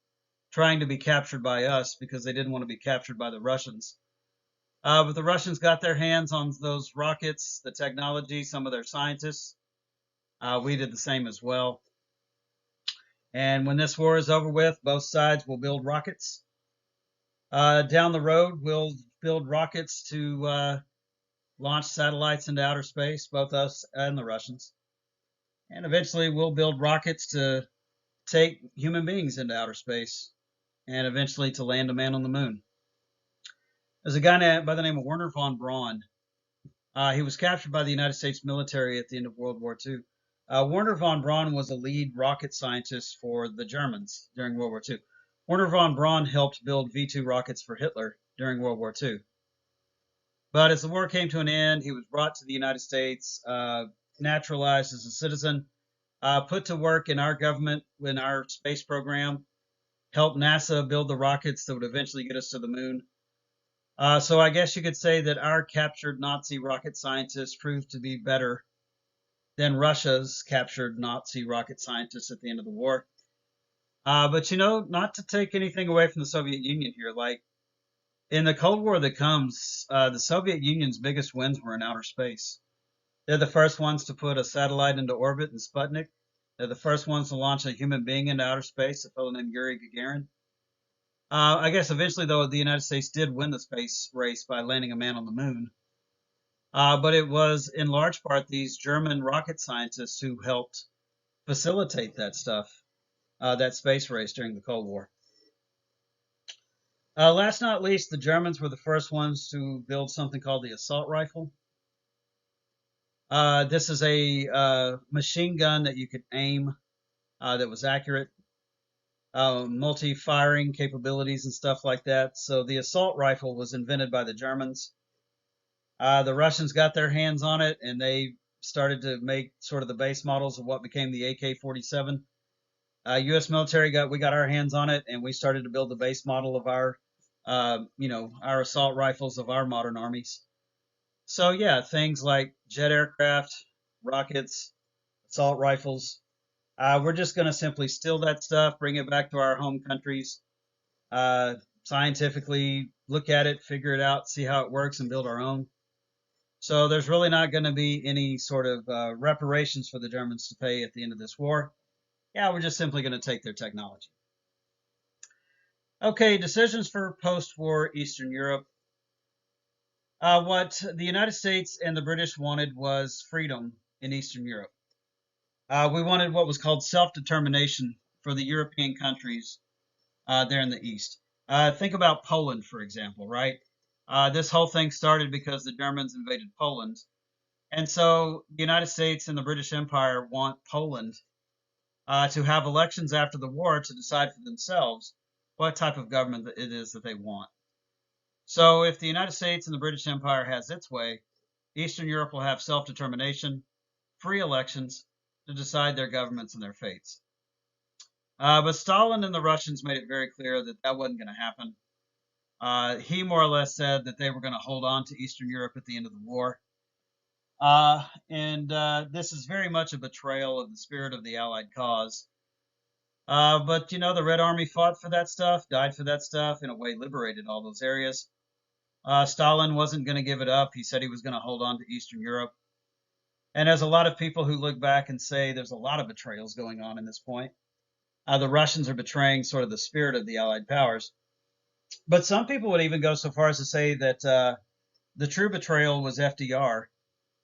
trying to be captured by us because they didn't want to be captured by the Russians. But the Russians got their hands on those rockets, the technology, some of their scientists. We did the same as well. And when this war is over with, both sides will build rockets. Down the road, we'll build rockets to launch satellites into outer space, both us and the Russians. And eventually, we'll build rockets to take human beings into outer space and eventually to land a man on the moon. There's a guy by the name of Wernher von Braun. He was captured by the United States military at the end of World War II. Wernher von Braun was a lead rocket scientist for the Germans during World War II. Wernher von Braun helped build V2 rockets for Hitler during World War II. But as the war came to an end, he was brought to the United States, naturalized as a citizen, put to work in our government, in our space program, helped NASA build the rockets that would eventually get us to the moon. So I guess you could say that our captured Nazi rocket scientists proved to be better Then Russia's captured Nazi rocket scientists at the end of the war. But not to take anything away from the Soviet Union here, like in the Cold War that comes, the Soviet Union's biggest wins were in outer space. They're the first ones to put a satellite into orbit in Sputnik. They're the first ones to launch a human being into outer space, a fellow named Yuri Gagarin. I guess eventually, though, the United States did win the space race by landing a man on the moon. But it was in large part these German rocket scientists who helped facilitate that stuff, that space race during the Cold War. Last not least, the Germans were the first ones to build something called the assault rifle. This is a machine gun that you could aim, that was accurate, multi-firing capabilities and stuff like that. So the assault rifle was invented by the Germans. The Russians got their hands on it, and they started to make sort of the base models of what became the AK-47. U.S. military we got our hands on it, and we started to build the base model of our our assault rifles of our modern armies. So yeah, things like jet aircraft, rockets, assault rifles. We're just going to simply steal that stuff, bring it back to our home countries, scientifically look at it, figure it out, see how it works, and build our own. So there's really not going to be any sort of reparations for the Germans to pay at the end of this war. Yeah, we're just simply going to take their technology. Okay, decisions for post-war Eastern Europe. What the United States and the British wanted was freedom in Eastern Europe. We wanted what was called self-determination for the European countries there in the East. Think about Poland, for example, right? This whole thing started because the Germans invaded Poland. And so the United States and the British Empire want Poland to have elections after the war to decide for themselves what type of government it is that they want. So if the United States and the British Empire has its way, Eastern Europe will have self-determination, free elections to decide their governments and their fates. But Stalin and the Russians made it very clear that that wasn't going to happen. He more or less said that they were going to hold on to Eastern Europe at the end of the war. And this is very much a betrayal of the spirit of the Allied cause. But the Red Army fought for that stuff, died for that stuff, in a way liberated all those areas. Stalin wasn't going to give it up. He said he was going to hold on to Eastern Europe. And as a lot of people who look back and say there's a lot of betrayals going on in this point, the Russians are betraying sort of the spirit of the Allied powers. But some people would even go so far as to say that the true betrayal was FDR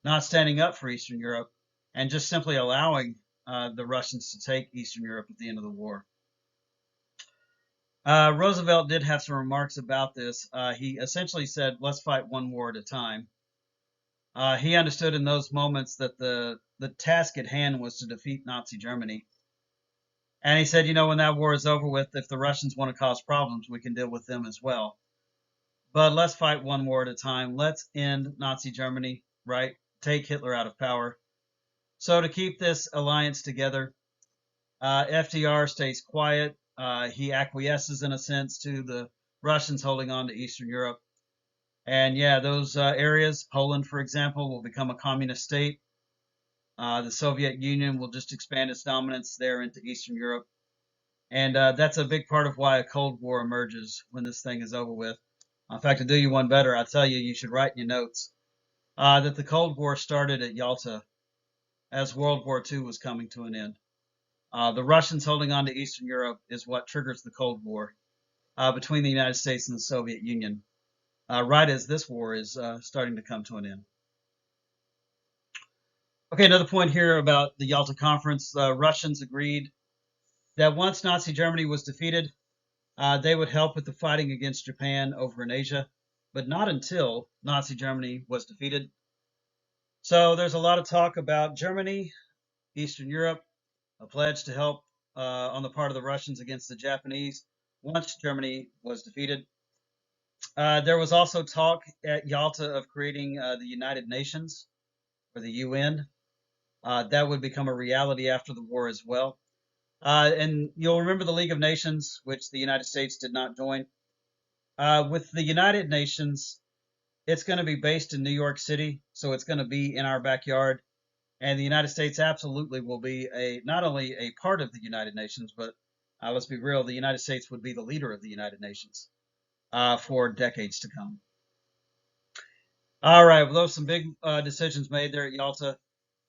not standing up for Eastern Europe and just simply allowing the Russians to take Eastern Europe at the end of the war. Roosevelt did have some remarks about this. He essentially said, let's fight one war at a time. He understood in those moments that the task at hand was to defeat Nazi Germany. And he said, when that war is over with, if the Russians want to cause problems, we can deal with them as well. But let's fight one war at a time. Let's end Nazi Germany, right? Take Hitler out of power. So to keep this alliance together, FDR stays quiet. He acquiesces, in a sense, to the Russians holding on to Eastern Europe. And yeah, those areas, Poland, for example, will become a communist state. The Soviet Union will just expand its dominance there into Eastern Europe. And that's a big part of why a Cold War emerges when this thing is over with. In fact, to do you one better, I tell you, you should write in your notes that the Cold War started at Yalta as World War II was coming to an end. The Russians holding on to Eastern Europe is what triggers the Cold War between the United States and the Soviet Union, right as this war is starting to come to an end. Okay, another point here about the Yalta Conference. The Russians agreed that once Nazi Germany was defeated, they would help with the fighting against Japan over in Asia, but not until Nazi Germany was defeated. So there's a lot of talk about Germany, Eastern Europe, a pledge to help on the part of the Russians against the Japanese once Germany was defeated. There was also talk at Yalta of creating the United Nations, or the UN. That would become a reality after the war as well. And you'll remember the League of Nations, which the United States did not join. With the United Nations, it's going to be based in New York City, so it's going to be in our backyard. And the United States absolutely will be not only a part of the United Nations, but let's be real, the United States would be the leader of the United Nations for decades to come. All right, well, those are some big decisions made there at Yalta.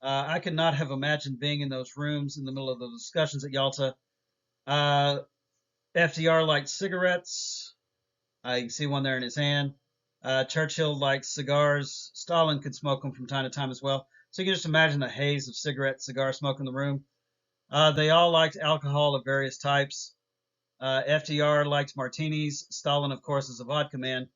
I could not have imagined being in those rooms in the middle of the discussions at Yalta. Uh, FDR liked cigarettes. You can see one there in his hand. Churchill liked cigars. Stalin could smoke them from time to time as well. So you can just imagine the haze of cigar smoke in the room. They all liked alcohol of various types. FDR liked martinis. Stalin, of course, is a vodka man.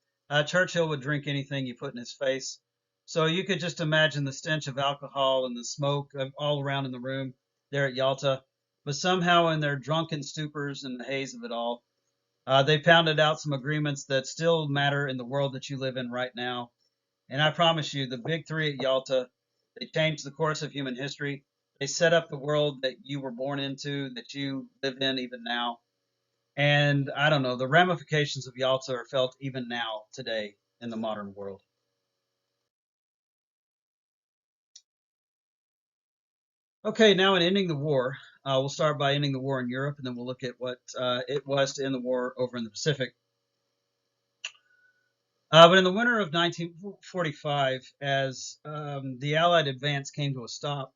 Churchill would drink anything you put in his face. So you could just imagine the stench of alcohol and the smoke all around in the room there at Yalta. But somehow, in their drunken stupors and the haze of it all, they pounded out some agreements that still matter in the world that you live in right now. And I promise you, the big three at Yalta, they changed the course of human history. They set up the world that you were born into, that you live in even now. And I don't know, the ramifications of Yalta are felt even now, today, in the modern world. Okay, now in ending the war, we'll start by ending the war in Europe, and then we'll look at what it was to end the war over in the Pacific. But in the winter of 1945, as the Allied advance came to a stop,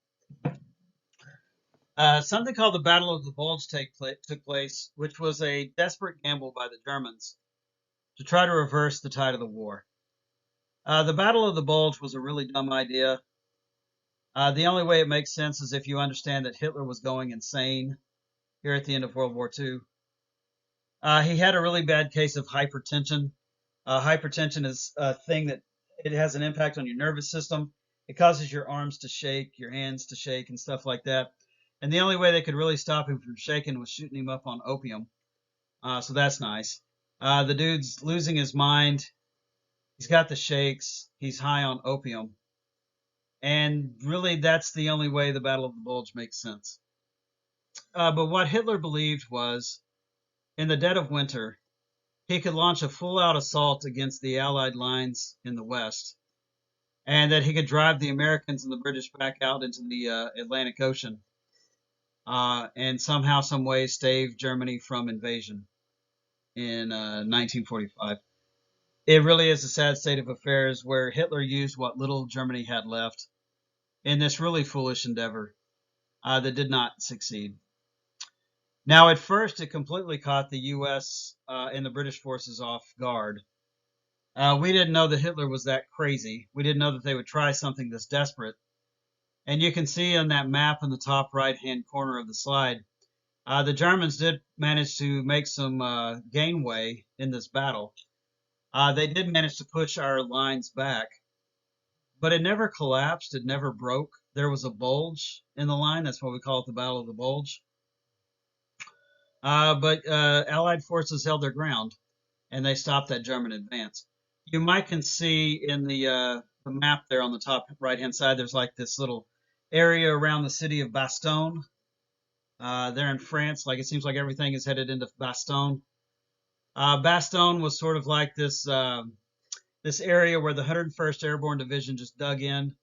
something called the Battle of the Bulge took place, which was a desperate gamble by the Germans to try to reverse the tide of the war. The Battle of the Bulge was a really dumb idea. The only way it makes sense is if you understand that Hitler was going insane here at the end of World War II. He had a really bad case of hypertension. Hypertension is a thing that it has an impact on your nervous system. It causes your arms to shake, your hands to shake, and stuff like that. And the only way they could really stop him from shaking was shooting him up on opium. So that's nice. The dude's losing his mind. He's got the shakes. He's high on opium. And really, that's the only way the Battle of the Bulge makes sense. But what Hitler believed was, in the dead of winter, he could launch a full-out assault against the Allied lines in the West, and that he could drive the Americans and the British back out into the Atlantic Ocean, and somehow, some way, stave Germany from invasion in 1945. It really is a sad state of affairs where Hitler used what little Germany had left in this really foolish endeavor that did not succeed. Now, at first, it completely caught the U.S. And the British forces off guard. We didn't know that Hitler was that crazy. We didn't know that they would try something this desperate. And you can see on that map in the top right-hand corner of the slide, the Germans did manage to make some gainway in this battle. They did manage to push our lines back, but it never collapsed. It never broke. There was a bulge in the line. That's why we call it the Battle of the Bulge. But Allied forces held their ground, and they stopped that German advance. You might can see in the map there on the top right-hand side, there's like this little area around the city of Bastogne. There in France, like it seems like everything is headed into Bastogne. Bastogne was sort of like this area where the 101st Airborne Division just dug in,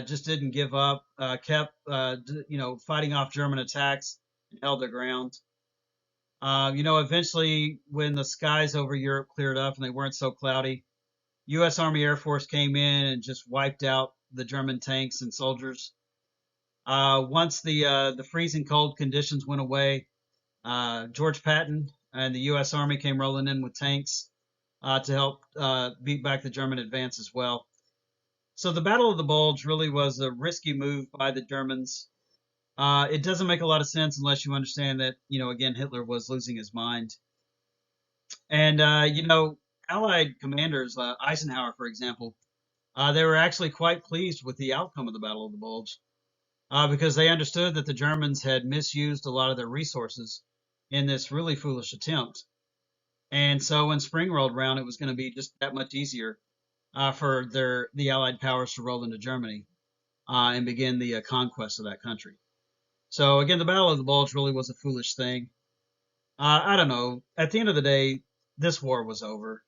just didn't give up, kept fighting off German attacks and held their ground. Eventually, when the skies over Europe cleared up and they weren't so cloudy, U.S. Army Air Force came in and just wiped out the German tanks and soldiers. Once the freezing cold conditions went away, George Patton and the U.S. Army came rolling in with tanks to help beat back the German advance as well. So the Battle of the Bulge really was a risky move by the Germans. It doesn't make a lot of sense unless you understand that, again, Hitler was losing his mind. And, Allied commanders, Eisenhower, for example, they were actually quite pleased with the outcome of the Battle of the Bulge because they understood that the Germans had misused a lot of their resources in this really foolish attempt. And so when spring rolled around, it was going to be just that much easier for the Allied powers to roll into Germany and begin the conquest of that country. So again, the Battle of the Bulge really was a foolish thing. I don't know. At the end of the day, this war was over.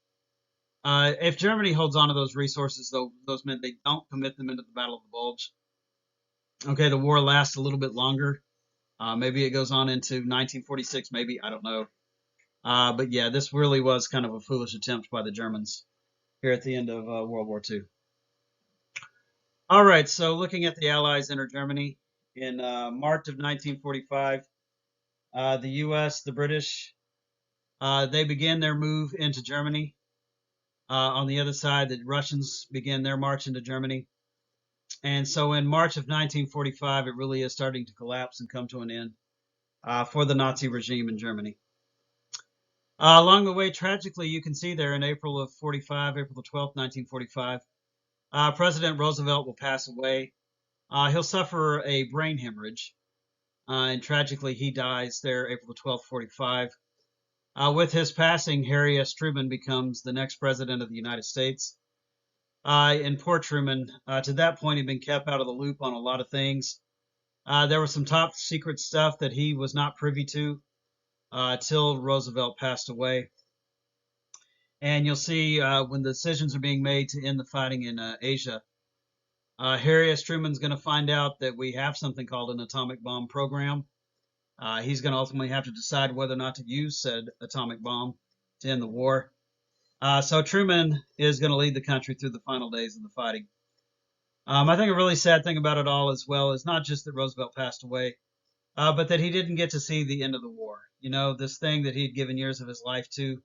If Germany holds on to those resources, though, those men they don't commit them into the Battle of the Bulge, Okay, the war lasts a little bit longer. Maybe it goes on into 1946, maybe, I don't know. But yeah, this really was kind of a foolish attempt by the Germans here at the end of World War II. All right, so looking at the Allies enter Germany in March of 1945, the U.S., the British, they begin their move into Germany. On the other side, the Russians begin their march into Germany. And so in March of 1945, it really is starting to collapse and come to an end for the Nazi regime in Germany. Along the way, tragically, you can see there in April of 45, April the 12th, 1945, President Roosevelt will pass away. He'll suffer a brain hemorrhage, and tragically, he dies there April the 12th, 45. With his passing, Harry S. Truman becomes the next president of the United States. And poor Truman, to that point, he'd been kept out of the loop on a lot of things. There was some top secret stuff that he was not privy to till Roosevelt passed away. And you'll see when the decisions are being made to end the fighting in Asia, Harry S. Truman's going to find out that we have something called an atomic bomb program. He's going to ultimately have to decide whether or not to use said atomic bomb to end the war. So Truman is going to lead the country through the final days of the fighting. I think a really sad thing about it all as well is not just that Roosevelt passed away, but that he didn't get to see the end of the war. You know, this thing that he'd given years of his life to,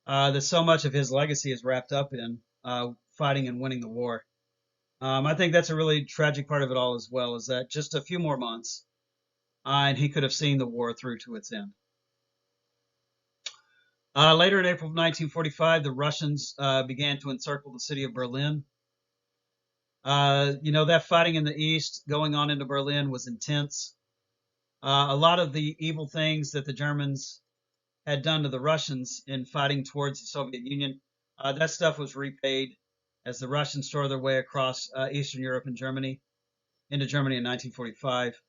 that so much of his legacy is wrapped up in fighting and winning the war. I think that's a really tragic part of it all as well, is that just a few more months, and he could have seen the war through to its end. Later in April of 1945, the Russians began to encircle the city of Berlin. You know, that fighting in the east going on into Berlin was intense. A lot of the evil things that the Germans had done to the Russians in fighting towards the Soviet Union, that stuff was repaid as the Russians tore their way across Eastern Europe and Germany into Germany in 1945.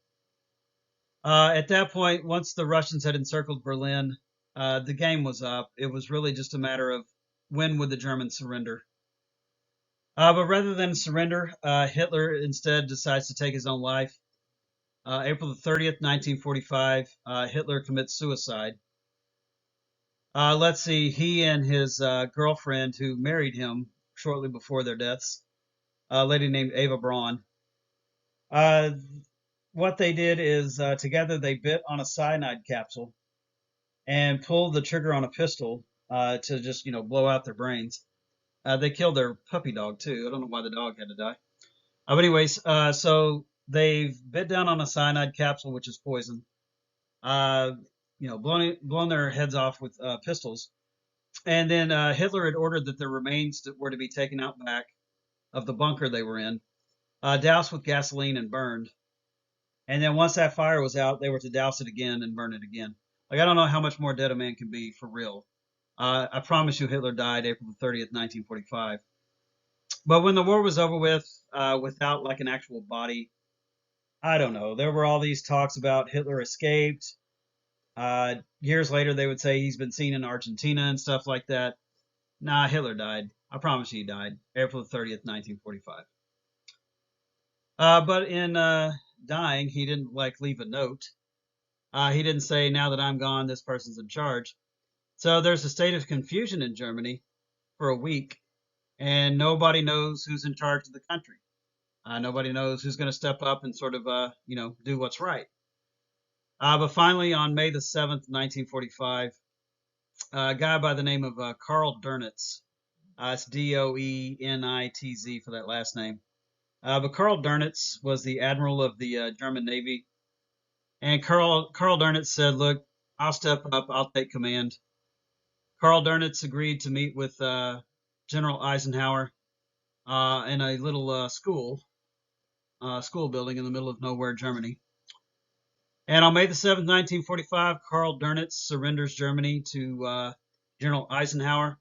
At that point, once the Russians had encircled Berlin, the game was up. It was really just a matter of when would the Germans surrender. But rather than surrender, Hitler instead decides to take his own life. April the 30th, 1945, Hitler commits suicide. Let's see, he and his girlfriend, who married him shortly before their deaths, a lady named Eva Braun, uh, what they did is together they bit on a cyanide capsule and pulled the trigger on a pistol to just, you know, blow out their brains. They killed their puppy dog too. I don't know why the dog had to die. But anyways, so they've bit down on a cyanide capsule, which is poison. Uh, you know, blown their heads off with pistols. And then Hitler had ordered that their remains were to be taken out back of the bunker they were in, doused with gasoline and burned. And then once that fire was out, they were to douse it again and burn it again. Like, I don't know how much more dead a man can be for real. I promise you, Hitler died April 30th, 1945. But when the war was over with, without like an actual body, I don't know. There were all these talks about Hitler escaped. Years later, they would say he's been seen in Argentina and stuff like that. Nah, Hitler died. I promise you he died April 30th, 1945. But in dying, he didn't like leave a note. He didn't say, now that I'm gone, this person's in charge. So there's a state of confusion in Germany for a week, and nobody knows who's in charge of the country. Nobody knows who's going to step up and sort of, you know, do what's right. But finally, on May the 7th, 1945, a guy by the name of Karl Dönitz, it's Doenitz for that last name. But Karl Dönitz was the admiral of the German Navy. And Karl Dönitz said, look, I'll step up, I'll take command. Karl Dönitz agreed to meet with General Eisenhower in a little school building in the middle of nowhere, Germany. And on May the 7th, 1945, Karl Dönitz surrenders Germany to General Eisenhower.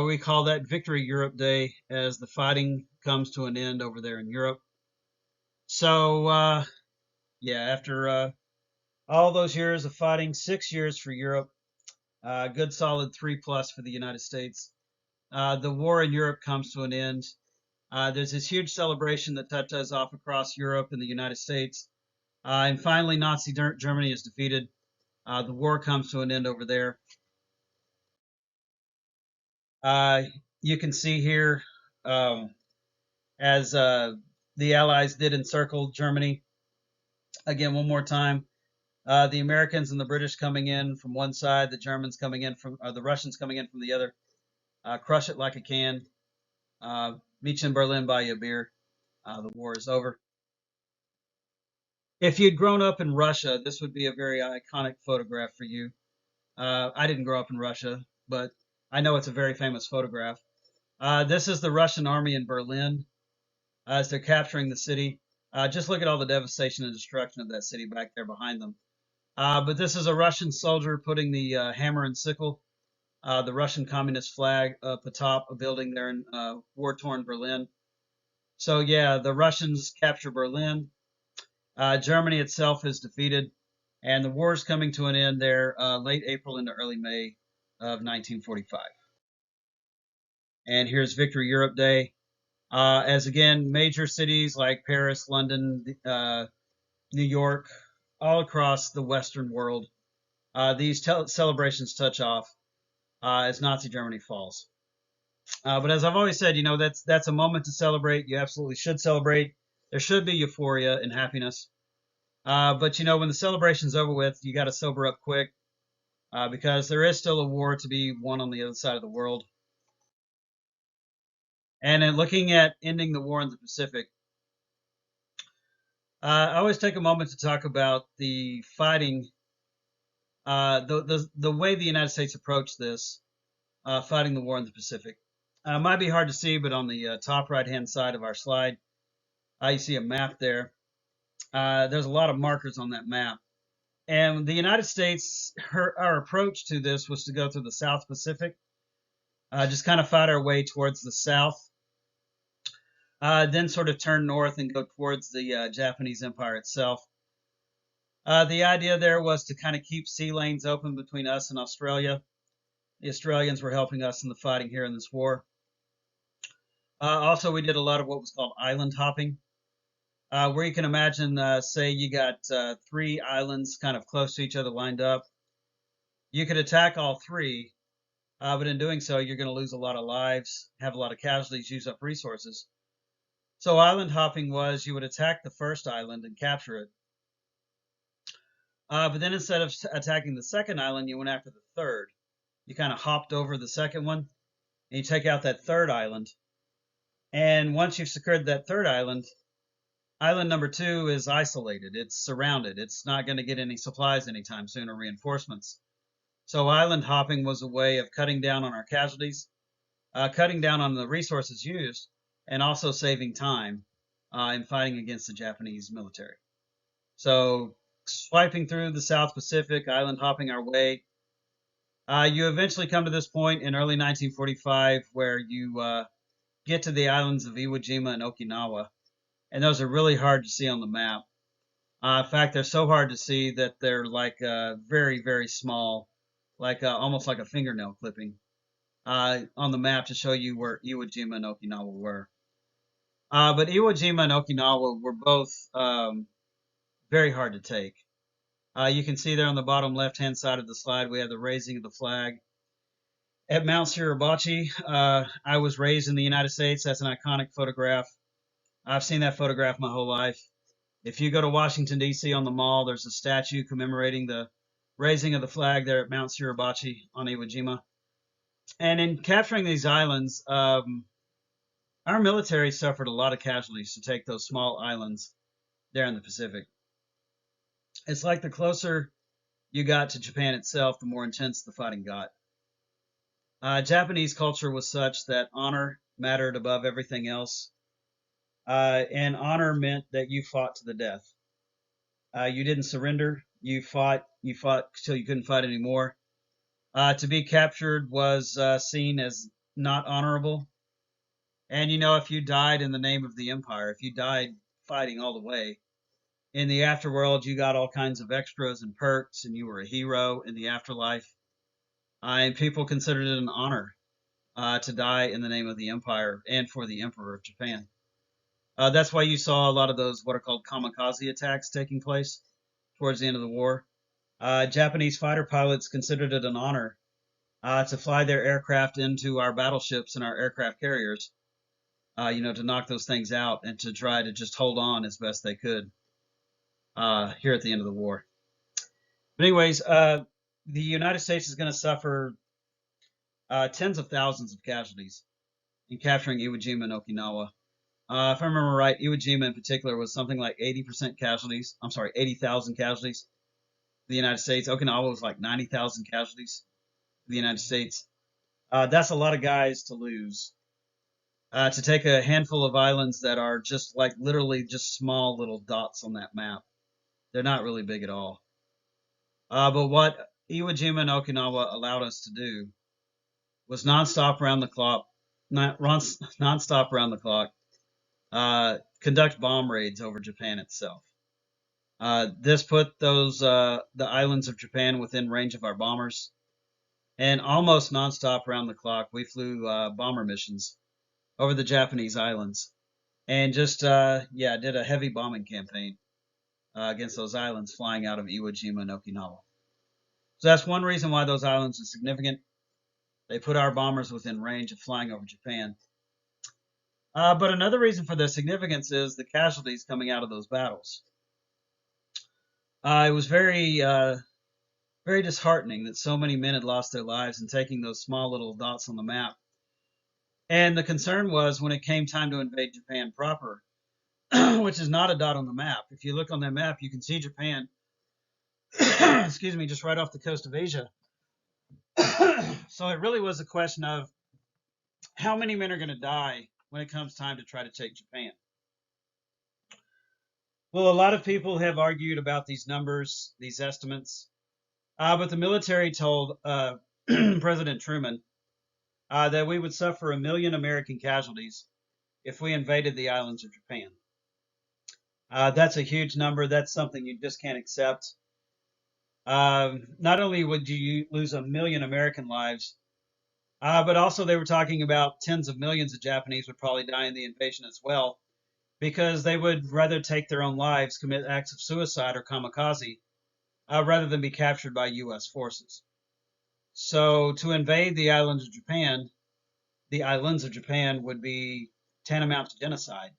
We call that Victory Europe Day as the fighting comes to an end over there in Europe. So, yeah, after all those years of fighting, 6 years for Europe, good solid 3+ for the United States. The war in Europe comes to an end. There's this huge celebration that touches off across Europe and the United States. And finally, Nazi Germany is defeated. The war comes to an end over there. Uh, you can see here, um, as the Allies did encircle Germany, again, one more time, the Americans and the British coming in from one side, the Germans coming in from, the Russians coming in from the other, crush it like a can. Meet you in Berlin, buy you a beer. The war is over. If you'd grown up in Russia, this would be a very iconic photograph for you. I didn't grow up in Russia, but I know it's a very famous photograph. This is the Russian army in Berlin as they're capturing the city. Just look at all the devastation and destruction of that city back there behind them. But this is a Russian soldier putting the hammer and sickle, the Russian communist flag up atop a building there in war-torn Berlin. So yeah, the Russians capture Berlin. Germany itself is defeated, and the war is coming to an end there late April into early May of 1945. And here's Victory Europe Day. As again, major cities like Paris, London, New York, all across the Western world, these celebrations touch off as Nazi Germany falls. But as I've always said, you know, that's a moment to celebrate. You absolutely should celebrate. There should be euphoria and happiness. But you know, when the celebration's over with, you got to sober up quick because there is still a war to be won on the other side of the world. And in looking at ending the war in the Pacific, I always take a moment to talk about the fighting, the way the United States approached this, fighting the war in the Pacific. It might be hard to see, but on the top right-hand side of our slide, you see a map there. There's a lot of markers on that map. And the United States, our approach to this was to go through the South Pacific, just kind of fight our way towards the south, then sort of turn north and go towards the Japanese Empire itself. The idea there was to kind of keep sea lanes open between us and Australia. The Australians were helping us in the fighting here in this war. Also, we did a lot of what was called island hopping, where you can imagine, say, you got 3 islands kind of close to each other lined up. You could attack all 3, but in doing so, you're going to lose a lot of lives, have a lot of casualties, use up resources. So island hopping was you would attack the first island and capture it. But then instead of attacking the second island, you went after the third. You kind of hopped over the second one, and you take out that third island. And once you've secured that third island, island number 2 is isolated. It's surrounded. It's not going to get any supplies anytime soon or reinforcements. So island hopping was a way of cutting down on our casualties, cutting down on the resources used, and also saving time in fighting against the Japanese military. So swiping through the South Pacific, island hopping our way, you eventually come to this point in early 1945 where you get to the islands of Iwo Jima and Okinawa, and those are really hard to see on the map. In fact, they're so hard to see that they're like very, very small, like almost like a fingernail clipping on the map to show you where Iwo Jima and Okinawa were. But Iwo Jima and Okinawa were both very hard to take. You can see there on the bottom left-hand side of the slide, we have the raising of the flag. At Mount Suribachi, I was raised in the United States. That's an iconic photograph. I've seen that photograph my whole life. If you go to Washington, D.C. on the Mall, there's a statue commemorating the raising of the flag there at Mount Suribachi on Iwo Jima. And in capturing these islands, our military suffered a lot of casualties to take those small islands there in the Pacific. It's like the closer you got to Japan itself, the more intense the fighting got. Japanese culture was such that honor mattered above everything else. And honor meant that you fought to the death. You didn't surrender. You fought till you couldn't fight anymore. To be captured was seen as not honorable. And you know, if you died in the name of the empire, if you died fighting all the way, in the afterworld, you got all kinds of extras and perks, and you were a hero in the afterlife. And people considered it an honor to die in the name of the empire and for the emperor of Japan. That's why you saw a lot of those what are called kamikaze attacks taking place towards the end of the war. Japanese fighter pilots considered it an honor to fly their aircraft into our battleships and our aircraft carriers, to knock those things out and to try to just hold on as best they could here at the end of the war. But anyways, the United States is going to suffer tens of thousands of casualties in capturing Iwo Jima and Okinawa. If I remember right, Iwo Jima in particular was something like 80% casualties. I'm sorry, 80,000 casualties. The United States. Okinawa was like 90,000 casualties. The United States. That's a lot of guys to lose. To take a handful of islands that are just like literally just small little dots on that map. They're not really big at all. But what Iwo Jima and Okinawa allowed us to do was nonstop around the clock, nonstop around the clock, conduct bomb raids over Japan itself. This put the islands of Japan within range of our bombers, and almost nonstop around the clock, we flew bomber missions over the Japanese islands, and just did a heavy bombing campaign against those islands, flying out of Iwo Jima and Okinawa. So that's one reason why those islands are significant. They put our bombers within range of flying over Japan. But another reason for their significance is the casualties coming out of those battles. It was very disheartening that so many men had lost their lives in taking those small little dots on the map. And the concern was when it came time to invade Japan proper, which is not a dot on the map. If you look on that map, you can see Japan, excuse me, just right off the coast of Asia. So it really was a question of how many men are going to die when it comes time to try to take Japan. Well, a lot of people have argued about these numbers, these estimates, but the military told President Truman that we would suffer 1 million American casualties if we invaded the islands of Japan. That's a huge number. That's something you just can't accept. Not only would you lose 1 million American lives, but also they were talking about tens of millions of Japanese would probably die in the invasion as well, because they would rather take their own lives, commit acts of suicide or kamikaze, rather than be captured by U.S. forces. So to invade the islands of Japan would be tantamount to genocide.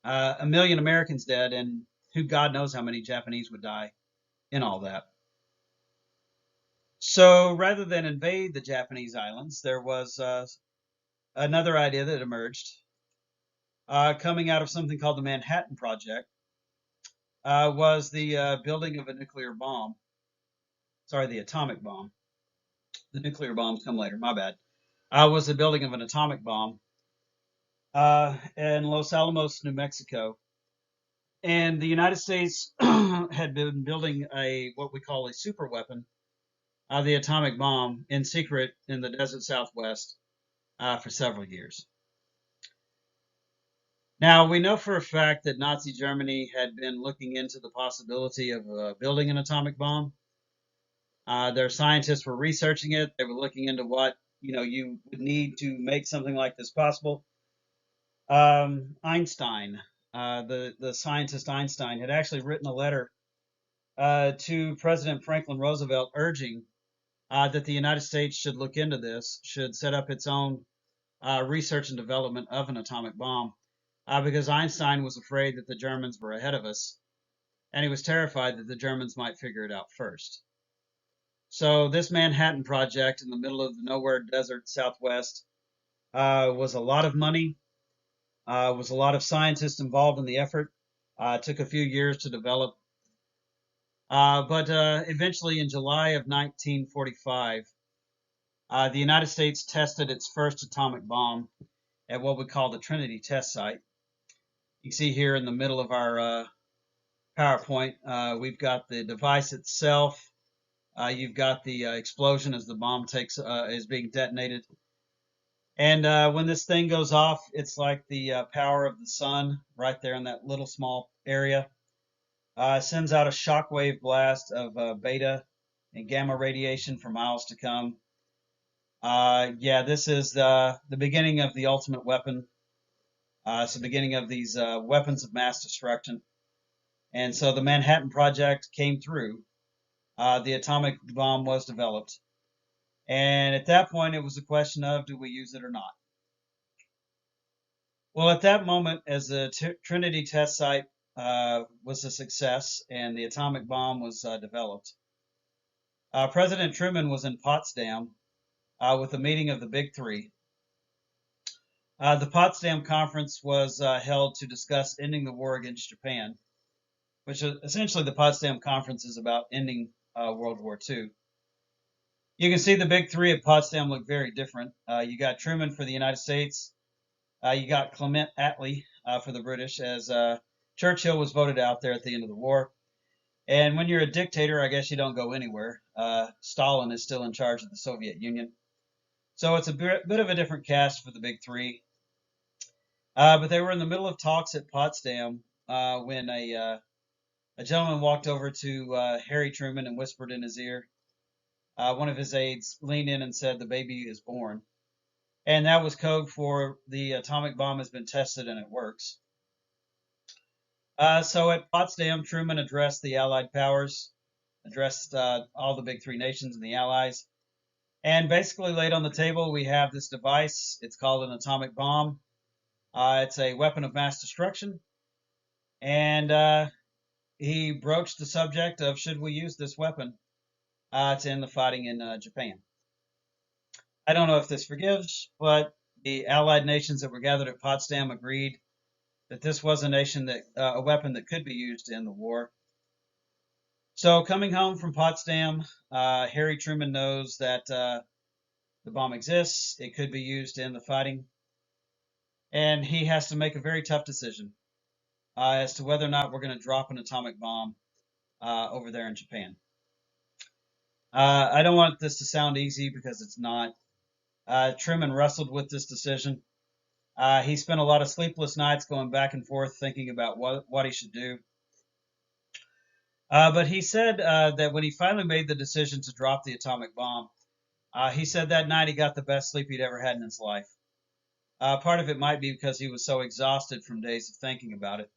1 million Americans dead, and who God knows how many Japanese would die in all that. So rather than invade the Japanese islands, there was another idea that emerged coming out of something called the Manhattan Project, was the building of a nuclear bomb. Sorry, the atomic bomb. The nuclear bombs come later, my bad. Was the building of an atomic bomb in Los Alamos, New Mexico. And the United States had been building what we call a super weapon, the atomic bomb, in secret in the desert Southwest for several years. Now, we know for a fact that Nazi Germany had been looking into the possibility of building an atomic bomb. Their scientists were researching it. They were looking into what you would need to make something like this possible. Einstein, the scientist Einstein, had actually written a letter to President Franklin Roosevelt urging that the United States should look into this, should set up its own research and development of an atomic bomb, because Einstein was afraid that the Germans were ahead of us, and he was terrified that the Germans might figure it out first. So this Manhattan Project in the middle of the nowhere desert Southwest was a lot of money, was a lot of scientists involved in the effort. Took a few years to develop. But eventually, in July of 1945, the United States tested its first atomic bomb at what we call the Trinity Test Site. You can see here in the middle of our PowerPoint, we've got the device itself. You've got the explosion as the bomb is being detonated. And when this thing goes off, it's like the power of the sun right there in that little small area. Sends out a shockwave blast of beta and gamma radiation for miles to come. Yeah, this is the beginning of the ultimate weapon. It's the beginning of these weapons of mass destruction. And so the Manhattan Project came through. The atomic bomb was developed. And at that point, it was a question of do we use it or not? Well, at that moment, as the Trinity test site was a success and the atomic bomb was developed, President Truman was in Potsdam with a meeting of the Big Three. The Potsdam Conference was held to discuss ending the war against Japan, which essentially the Potsdam Conference is about ending World War II. You can see the Big Three at Potsdam look very different. You got Truman for the United States. You got Clement Attlee for the British, as Churchill was voted out there at the end of the war. And when you're a dictator, I guess you don't go anywhere. Stalin is still in charge of the Soviet Union. So it's a bit of a different cast for the Big Three. But they were in the middle of talks at Potsdam when a gentleman walked over to Harry Truman and whispered in his ear. One of his aides leaned in and said, "The baby is born." And that was code for the atomic bomb has been tested and it works. So at Potsdam, Truman addressed the Allied powers, addressed all the big three nations and the Allies, and basically laid on the table we have this device. It's called an atomic bomb. It's a weapon of mass destruction, and he broached the subject of should we use this weapon to end the fighting in Japan. I don't know if this forgives, but the Allied nations that were gathered at Potsdam agreed that this was a weapon that could be used in the war. So coming home from Potsdam, Harry Truman knows that the bomb exists. It could be used in the fighting, and he has to make a very tough decision as to whether or not we're going to drop an atomic bomb over there in Japan. I don't want this to sound easy because it's not. Truman wrestled with this decision. He spent a lot of sleepless nights going back and forth thinking about what he should do. But he said that when he finally made the decision to drop the atomic bomb, he said that night he got the best sleep he'd ever had in his life. Part of it might be because he was so exhausted from days of thinking about it.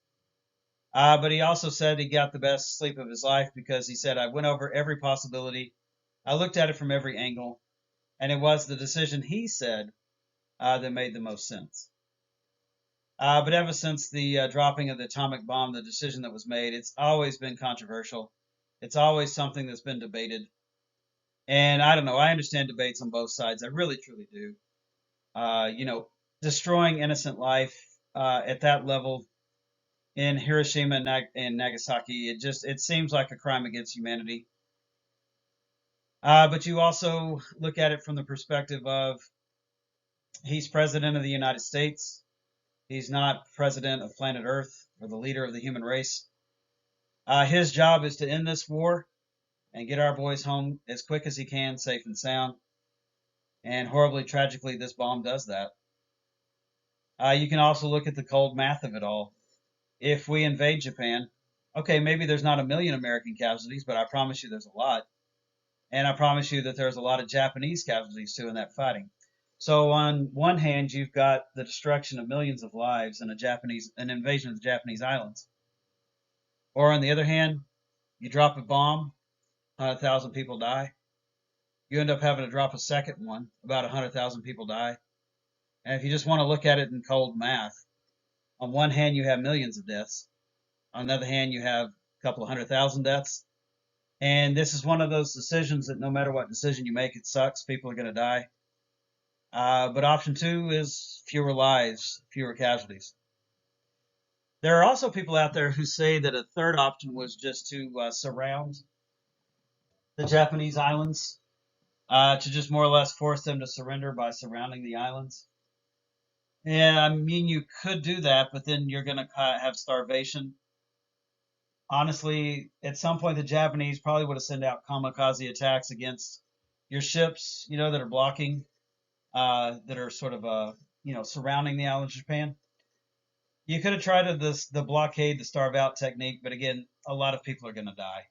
But he also said he got the best sleep of his life because he said, I went over every possibility. I looked at it from every angle. And it was the decision he said that made the most sense. But ever since the dropping of the atomic bomb, the decision that was made, it's always been controversial. It's always something that's been debated. And I don't know, I understand debates on both sides. I really, truly do. You know, destroying innocent life at that level in Hiroshima and Nagasaki, it seems like a crime against humanity. But you also look at it from the perspective of he's president of the United States. He's not president of planet Earth or the leader of the human race. His job is to end this war and get our boys home as quick as he can, safe and sound. And horribly, tragically, this bomb does that. You can also look at the cold math of it all. If we invade Japan, okay, maybe there's not a million American casualties, but I promise you there's a lot. And I promise you that there's a lot of Japanese casualties too in that fighting. So on one hand, you've got the destruction of millions of lives and an invasion of the Japanese islands. Or on the other hand, you drop a bomb, 100,000 people die. You end up having to drop a second one, about 100,000 people die. And if you just want to look at it in cold math, on one hand you have millions of deaths. On the other hand, you have a couple of 100,000 deaths. And this is one of those decisions that no matter what decision you make, it sucks. People are going to die. But option two is fewer lives, fewer casualties. There are also people out there who say that a third option was just to surround the Japanese islands, to just more or less force them to surrender by surrounding the islands. Yeah, I mean, you could do that, but then you're going to have starvation. Honestly, at some point, the Japanese probably would have sent out kamikaze attacks against your ships, that are blocking, that are sort of, surrounding the island of Japan. You could have tried the blockade, the starve out technique, but again, a lot of people are going to die.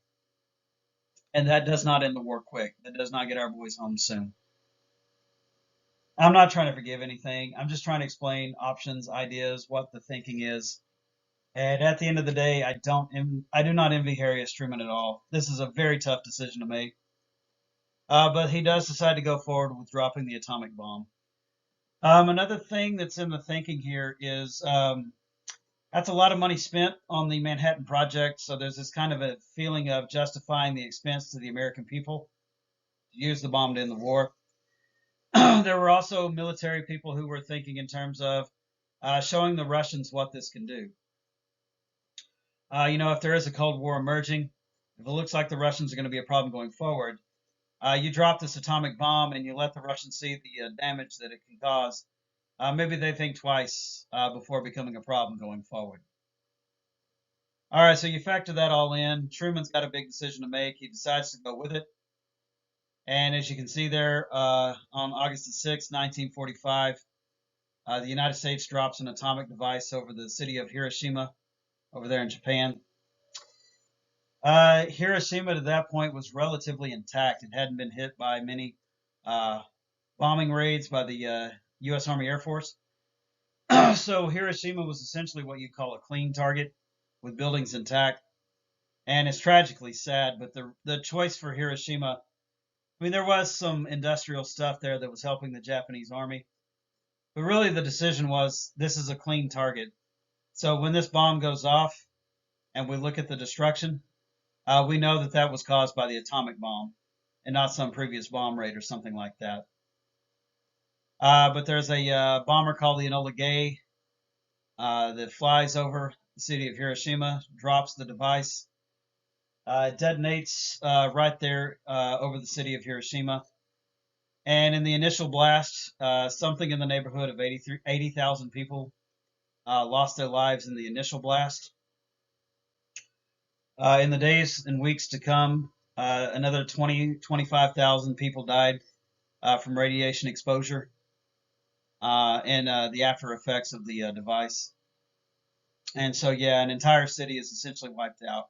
And that does not end the war quick. That does not get our boys home soon. I'm not trying to forgive anything. I'm just trying to explain options, ideas, what the thinking is. And at the end of the day, I do not envy Harry S. Truman at all. This is a very tough decision to make. But he does decide to go forward with dropping the atomic bomb. Another thing that's in the thinking here is that's a lot of money spent on the Manhattan Project. So there's this kind of a feeling of justifying the expense to the American people to use the bomb to end the war. There were also military people who were thinking in terms of showing the Russians what this can do. If there is a Cold War emerging, if it looks like the Russians are going to be a problem going forward, you drop this atomic bomb and you let the Russians see the damage that it can cause. Maybe they think twice before becoming a problem going forward. All right, so you factor that all in. Truman's got a big decision to make. He decides to go with it. And as you can see there, on August the 6th, 1945, the United States drops an atomic device over the city of Hiroshima over there in Japan. Hiroshima to that point was relatively intact. It hadn't been hit by many bombing raids by the U.S. Army Air Force. So Hiroshima was essentially what you call a clean target with buildings intact. And it's tragically sad, but the choice for Hiroshima, I mean, there was some industrial stuff there that was helping the Japanese army. But really, the decision was this is a clean target. So when this bomb goes off and we look at the destruction, we know that that was caused by the atomic bomb and not some previous bomb raid or something like that. But there's a bomber called the Enola Gay that flies over the city of Hiroshima, drops the device, detonates right there over the city of Hiroshima. And in the initial blast, something in the neighborhood of 80,000 people lost their lives in the initial blast. In the days and weeks to come, another 25,000 people died from radiation exposure and the after effects of the device. And so, yeah, an entire city is essentially wiped out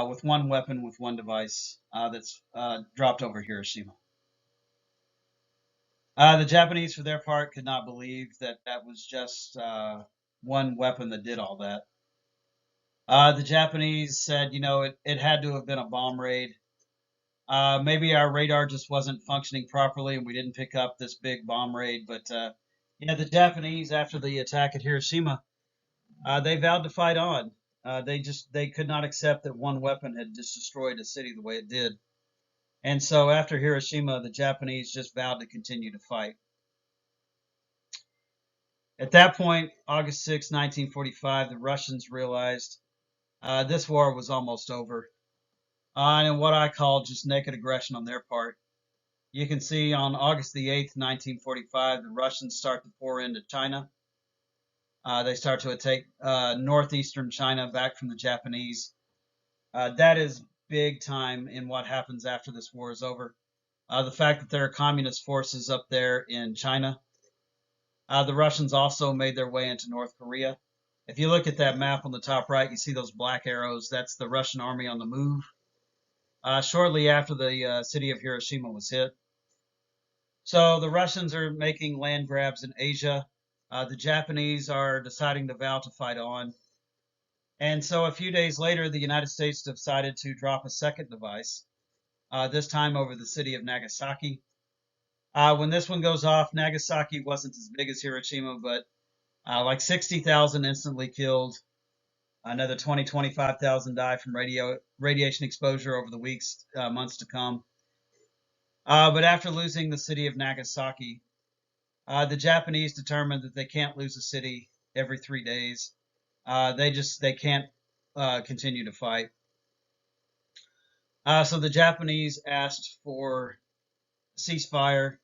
with one weapon, with one device that's dropped over Hiroshima. The Japanese, for their part, could not believe that that was just one weapon that did all that. The Japanese said, it had to have been a bomb raid. Maybe our radar just wasn't functioning properly and we didn't pick up this big bomb raid. But the Japanese, after the attack at Hiroshima, they vowed to fight on. They could not accept that one weapon had just destroyed a city the way it did. And so after Hiroshima, the Japanese just vowed to continue to fight. At that point, August 6, 1945, the Russians realized this war was almost over. And what I call just naked aggression on their part. You can see on August the 8th, 1945, the Russians start to pour into China. They start to take northeastern China back from the Japanese. That is big time in what happens after this war is over. The fact that there are communist forces up there in China. The Russians also made their way into North Korea. If you look at that map on the top right, you see those black arrows. That's the Russian army on the move. Shortly after the city of Hiroshima was hit. So the Russians are making land grabs in Asia. The Japanese are deciding to vow to fight on. And so a few days later, the United States decided to drop a second device, this time over the city of Nagasaki. When this one goes off, Nagasaki wasn't as big as Hiroshima, but like 60,000 instantly killed. Another 25,000 died from radiation exposure over the weeks, months to come. But after losing the city of Nagasaki, the Japanese determined that they can't lose a city every 3 days. They can't continue to fight. So the Japanese asked for a ceasefire.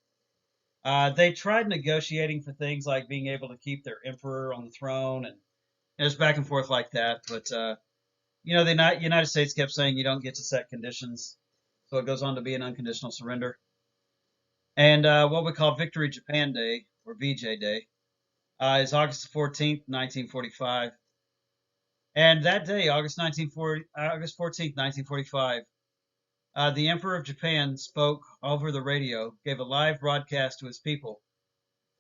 They tried negotiating for things like being able to keep their emperor on the throne, and it was back and forth like that. But the United States kept saying you don't get to set conditions, so it goes on to be an unconditional surrender. And what we call Victory Japan Day, or VJ Day, is August 14th, 1945. And that day, August 14th, 1945, the Emperor of Japan spoke over the radio, gave a live broadcast to his people,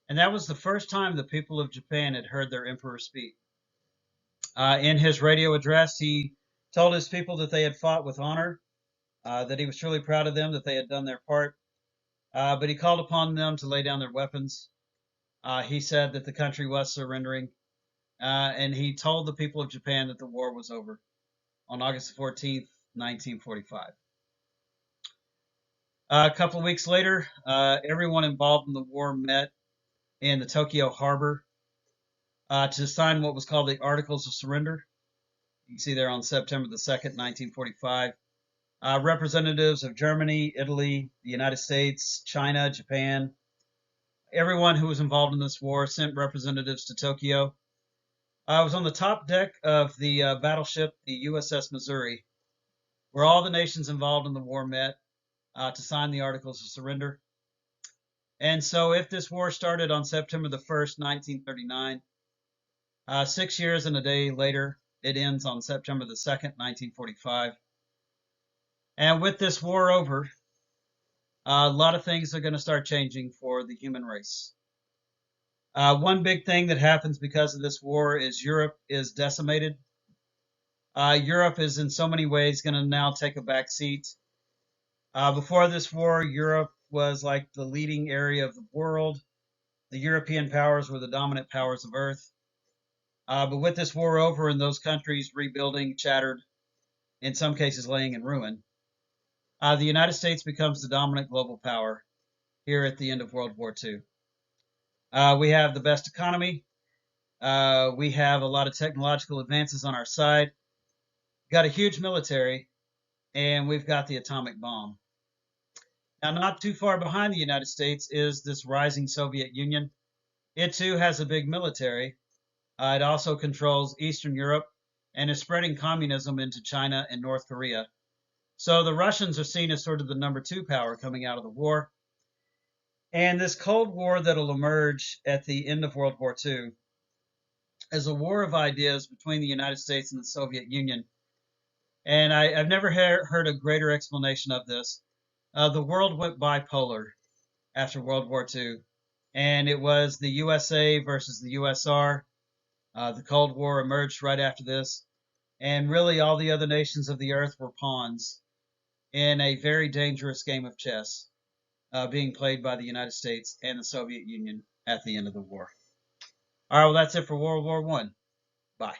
And that was the first time the people of Japan had heard their emperor speak. In his radio address, he told his people that they had fought with honor, that he was truly proud of them, that they had done their part, but he called upon them to lay down their weapons. He said that the country was surrendering, and he told the people of Japan that the war was over on August 14th, 1945. A couple of weeks later, everyone involved in the war met in the Tokyo harbor to sign what was called the Articles of Surrender. You can see there on September the 2nd, 1945. Representatives of Germany, Italy, the United States, China, Japan, everyone who was involved in this war sent representatives to Tokyo. I was on the top deck of the battleship, the USS Missouri, where all the nations involved in the war met to sign the Articles of Surrender. And so, if this war started on September the 1st, 1939, 6 years and a day later, it ends on September the 2nd, 1945. And with this war over, a lot of things are going to start changing for the human race. One big thing that happens because of this war is Europe is decimated. Europe is in so many ways going to now take a back seat. Before this war, Europe was like the leading area of the world. The European powers were the dominant powers of Earth. But with this war over and those countries rebuilding, shattered, in some cases laying in ruin, the United States becomes the dominant global power here at the end of World War II. We have the best economy. We have a lot of technological advances on our side. Got a huge military, and we've got the atomic bomb. Now, not too far behind the United States is this rising Soviet Union. It too has a big military. It also controls Eastern Europe and is spreading communism into China and North Korea. So the Russians are seen as sort of the number two power coming out of the war. And this Cold War that'll emerge at the end of World War II is a war of ideas between the United States and the Soviet Union. And I've never heard a greater explanation of this. The world went bipolar after World War II, and it was the USA versus the USR. The Cold War emerged right after this, and really all the other nations of the earth were pawns in a very dangerous game of chess being played by the United States and the Soviet Union at the end of the war. All right, well, that's it for World War I. Bye.